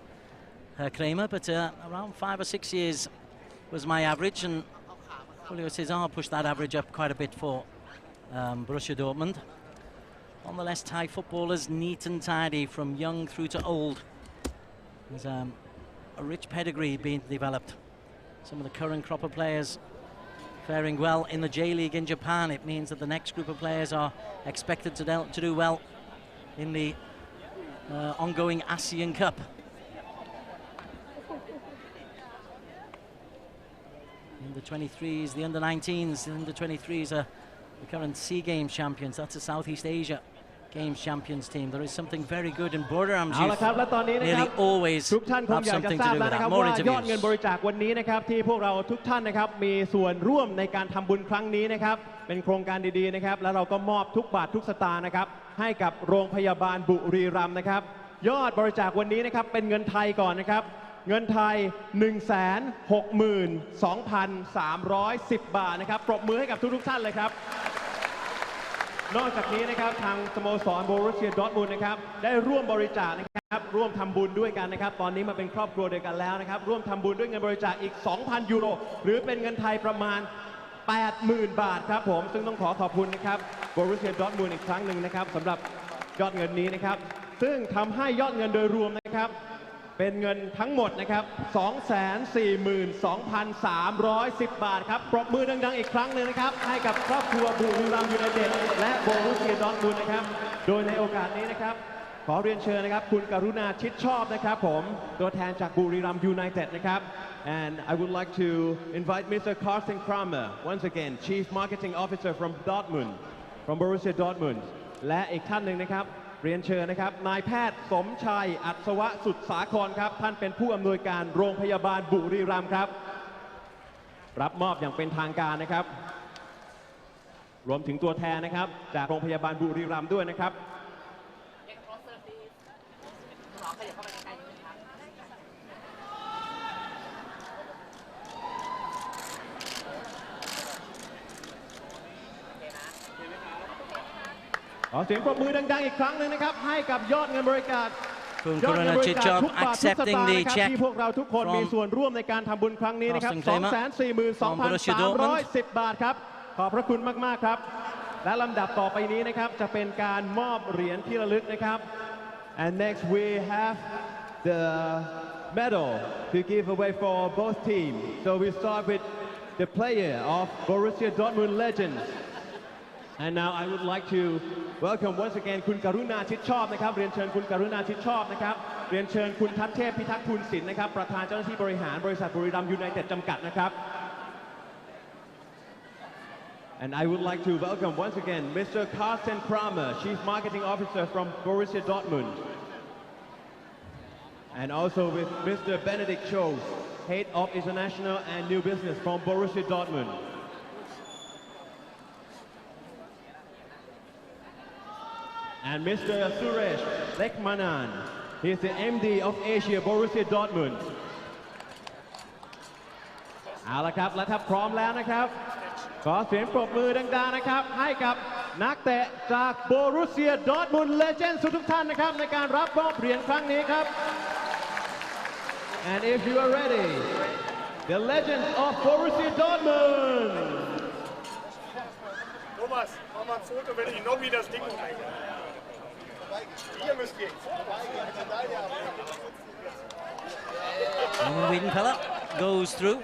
Kramer, but around 5 or 6 years was my average, and Julio Cesar pushed that average up quite a bit for Borussia Dortmund. Nonetheless, Thai footballers neat and tidy from young through to old. There's a rich pedigree being developed. Some of the current crop of players faring well in the J-League in Japan. It means that the next group of players are expected to do well in the ongoing ASEAN Cup. The 23s, the under-19s, the under-23s are the current SEA Games champions. That's a Southeast Asia Games champions team. There is something very good in Buriram's youth. Nearly always ทุกท่านคง have อยากจะ something ท to ราบ do แล้ว with นะครั that. บ More ว่ายอดเงิน interviews. บริจาควันนี้นะครับที่พวกเราทุกท่านนะครับมีส่วนร่วมในการทำบุญครั้งนี้นะครับเป็นโครงการดีๆนะครับแล้วเราก็มอบทุกบาททุกสตางค์นะครับให้กับโรงพยาบาลบุรีรัมย์นะครับยอดบริจาควันนี้นะครับเป็นเงินไทยก่อนนะครับเงินไทย 162,310 บาทนะครับปรบมือให้กับทุกท่านเลยครับนอกจากนี้นะครับทางสโมสรโบรุสเซียดอร์ทมุนด์นะครับได้ร่วมบริจาคนะครับร่วมทำบุญด้วยกันนะครับตอนนี้มาเป็นครอบครัวเดียวกันแล้วนะครับร่วมทำบุญด้วยเงินบริจาคอีก 2,000 ยูโรหรือเป็นเงินไทยประมาณ 80,000 บาทครับผมซึ่งต้องขอบคุณนะครับโบรุสเซียดอร์ทมุนด์อีกครั้งหนึ่งนะครับสำหรับยอดเงินนี้นะครับซึ่งทำให้ยอดเงินโดยรวมนะครับเป็นเงินทั้งหมดนะครับ 242,310 บาทครับปรบมือดังๆอีกครั้งหนึ่งนะครับให้กับครอบครัวบุรีรัมย์ยูไนเต็ดและโบรุสเซียดอร์ทมุนด์นะครับโดยในโอกาสนี้นะครับขอเรียนเชิญนะครับคุณกรุณาชิดชอบนะครับผมตัวแทนจากบุรีรัมย์ยูไนเต็ดนะครับ and I would like to invite Mr. Carsten Kramer once again Chief Marketing Officer from Dortmund from Borussia Dortmund และอีกท่านหนึ่งนะครับเรียนเชิญนะครับนายแพทย์สมชัยอัศวะสุดสาครครับท่านเป็นผู้อำนวยการโรงพยาบาลบุรีรัมย์ครับรับมอบอย่างเป็นทางการนะครับรวมถึงตัวแทนนะครับจากโรงพยาบาลบุรีรัมย์ด้วยนะครับขอเสียงปรบมือดังๆอีกครั้งหนึ่งนะครับให้กับยอดเงินบริจาคยอดเงินบริจาคทุกบาททุกสตางค์นะครับที่พวกเราทุกคนมีส่วนร่วมในการทำบุญครั้งนี้นะครับ 242,310 บาทครับขอบพระคุณมากๆครับและลำดับต่อไปนี้นะครับจะเป็นการมอบเหรียญที่ระลึกนะครับ and next we have the medal to give away for both teams so we start with the player of Borussia Dortmund Legends And now I would like to welcome once again คุณกรุณาชิดชอบนะครับเรียนเชิญคุณกรุณาชิดชอบนะครับเรียนเชิญคุณทัศเทพพิทักษ์ภูลศิลป์นะครับประธานเจ้าหน้าที่บริหารบริษัทบุรีรัมย์ยูไนเต็ดจำกัดนะครับ And I would like to welcome once again Mr. Carsten Kramer, Chief Marketing Officer from Borussia Dortmund. And also with Mr. Benedict Scholes, Head of International and New Business from Borussia Dortmund. And Mr. Suresh Lekmanan, he is the MD of Asia Borussia Dortmund. เอาละครับและถ้าพร้อมแล้วนะครับขอเสียงปรบมือดังๆนะครับให้กับนักเตะจาก Borussia Dortmund Legends ทุกท่านนะครับในการรับมอบเหรียญครั้งนี้ครับ And if you are ready, the Legends of Borussia Dortmund. Thomas, mach mal ein Foto, wenn ich noch wieder das Ding umhänge. Hier müsst ihr. And Whedon Colour goes through.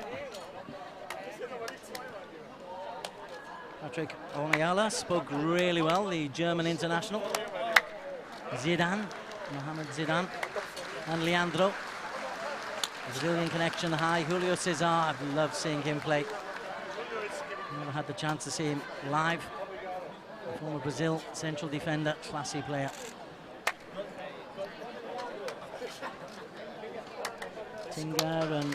Patrick Ongayala spoke really well, the German international. Zidane, Mohamed Zidane, and Leandro. Brazilian connection high. Julio Cesar, I've loved seeing him play. Never had the chance to see him live. Former Brazil central defender, classy player. Tinger and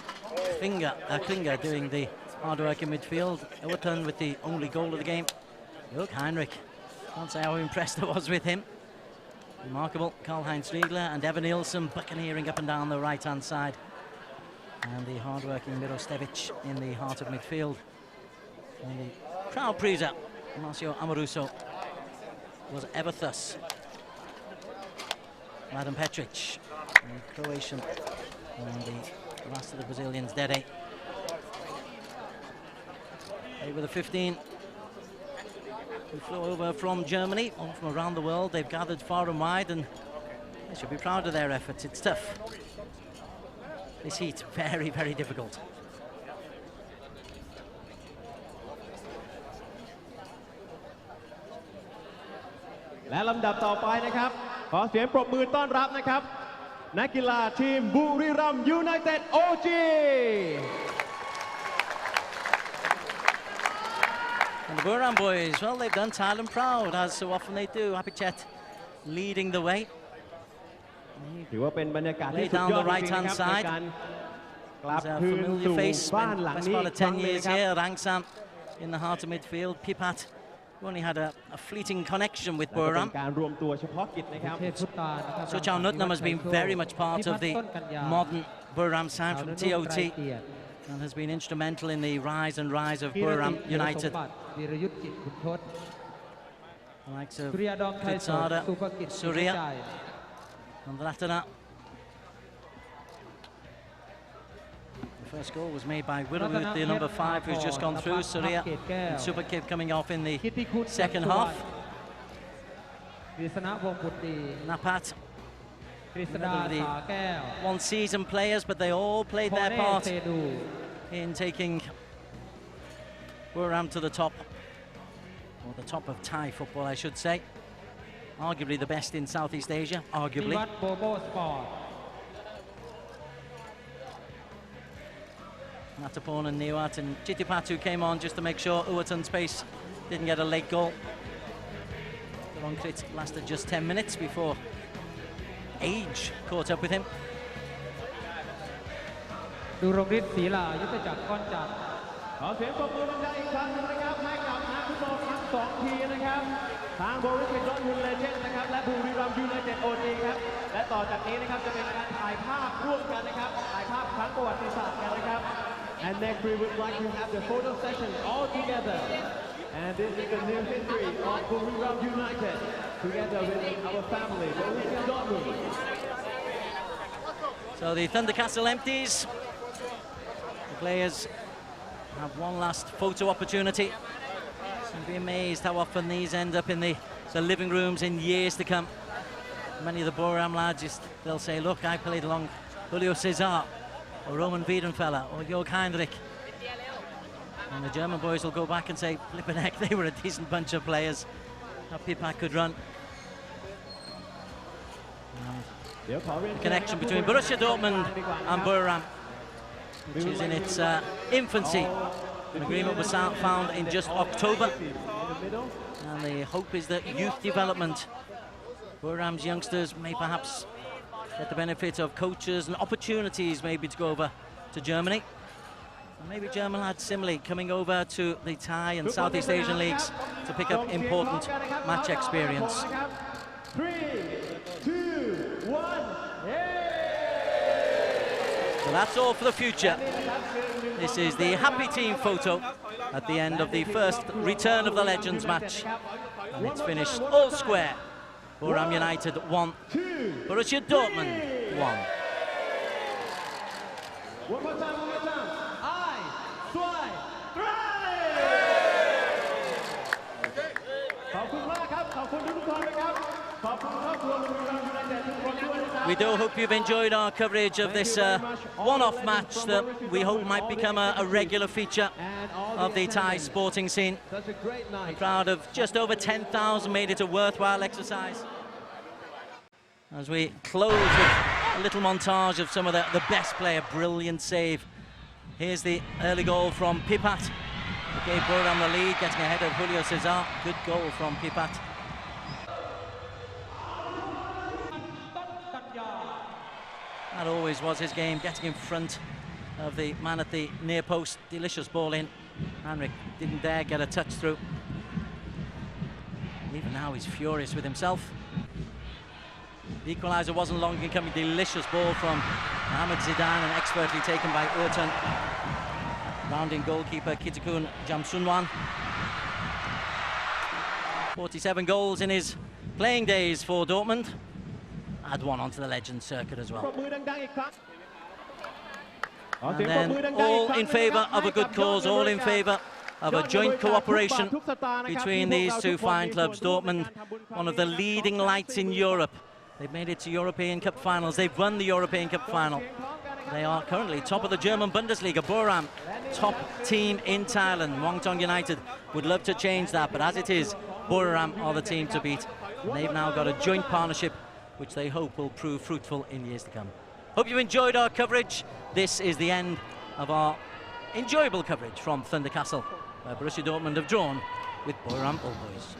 Klinger doing the hard work in midfield. Overton with the only goal of the game. Look, Heinrich. Can't say how impressed I was with him. Remarkable. Karl-Heinz Riegler and Evan Nielsen buccaneering up and down the right-hand side. And the hard-working Mirostevic in the heart of midfield. And the crowd pleaser, Marcio Amoruso, was ever thus. Mladen Petric, the Croatian, and the last of the Brazilians, Dede. They were the 15 who flew over from Germany, or from around the world. They've gathered far and wide, and they should be proud of their efforts. It's tough. This heat, very, very difficult. และลำดับต่อไปนะครับขอเสียงปรบมือต้อนรับนะครับนักกีฬาทีมบุรีรัมย์ยูไนเต็ด OG And the Buriram boys, well, they've done Thailand proud, as so often they do. Apichet leading the way. ถือว่าเป็นบรรยากาศที่ Lay สุด down ยอด the จริ right งๆ hand นะครับใน side. การกลับ He's a คืน familiar สู่ face. บ้านหลัง Best นี้ part อี of กครั้ง 10 หนึง years นะครับ here. Rangsam in the heart of midfield. Pipat, who only had a fleeting connection with และก็เป็น Buriram. การรวมตัวเฉพาะกิจนะครับ Suchao Nutnam has been very much part of the modern Buriram side from TOT and has been instrumental in the rise of Buriram United. The likes of Kutsada, Surya, and Ratana. The first goal was made by Wirrawut, the number 5, who's just gone through. Surya and Super Kid coming off in the second half. Napat, the one-season players, but they all played their part in taking Buriram to the top, or the top of Thai football, I should say. Arguably the best in Southeast Asia, arguably. Matapon and Niwat and Chittipatu came on just to make sure Uwatun's pace didn't get a late goal. The long crit lasted just 10 minutes before age caught up with him. ดูรงฤทธิ์ศรีลายุทธจักรก้อนจัด ขอเสียงปรบมือดังๆอีกครั้งนะครับให้กับนักฟุตบอลทั้งสองทีมนะครับทาง Borussia Dortmund Legends นะครับและบุรีรัมย์ยูไนเต็ด OG ครับและต่อจากนี้นะครับจะเป็นการถ่ายภาพร่วมกันนะครับถ่ายภาพครั้งประวัติศาสตร์กันนะครับ and next we would like to have the photo session all together and this is the new history of Buriram United together with our family Borussia Dortmund. So the Thunder Castle empties. The players have one last photo opportunity. You'd be amazed how often these end up in the living rooms in years to come. Many of the Buriram lads, they'll say, look, I played along Julio Cesar, or Roman Wiedenfeller, or Jörg Heinrich. And the German boys will go back and say, flippin' heck, they were a decent bunch of players. How Pipat could run. The connection between Borussia Dortmund and Buriram, which is in its infancy. An agreement was found in just October, and the hope is that youth development, Buriram's youngsters may perhaps get the benefit of coaches and opportunities maybe to go over to Germany. And maybe German lads similarly coming over to the Thai and Southeast Asian leagues to pick up important match experience. 3, 2, 1, So that's all for the future. This is the happy team photo at the end of the first return of the Legends match. And it's finished all square. Buriram United 1, Borussia Dortmund 1. One more time. I fly, three. ขอบคุณมากครับ ขอบคุณทุกคนนะครับ ขอบคุณครอบครัวบุรีรัมย์ยูไนเต็ดทุกคนด้วยนะครับ We do hope you've enjoyed our coverage of this one-off match that we hope might become a regular feature of the Thai sporting scene. I'm proud of just over 10,000 made it a worthwhile exercise. As we close with a little montage of some of the best player, brilliant save. Here's the early goal from Pipat. He gave Buriram the lead, getting ahead of Julio Cesar. Good goal from Pipat. That always was his game, getting in front of the man at the near post. Delicious ball in. Heinrich didn't dare get a touch through. Even now he's furious with himself. The equaliser wasn't long in coming. Delicious ball from Mohamed Zidane and expertly taken by Urtan. Rounding goalkeeper Kitakun Jamsunwan. 47 goals in his playing days for Dortmund. Add one onto the Legends circuit as well. And then all in favour of a good cause, all in favour of a joint cooperation between these two fine clubs. Dortmund, one of the leading lights in Europe. They've made it to European Cup finals. They've won the European Cup final. They are currently top of the German Bundesliga. Buriram, top team in Thailand. Muangthong United would love to change that, but as it is, Buriram are the team to beat. And they've now got a joint partnership which they hope will prove fruitful in years to come. Hope you enjoyed our coverage. This is the end of our enjoyable coverage from Thunder Castle, where Borussia Dortmund have drawn with Buriram All Boys.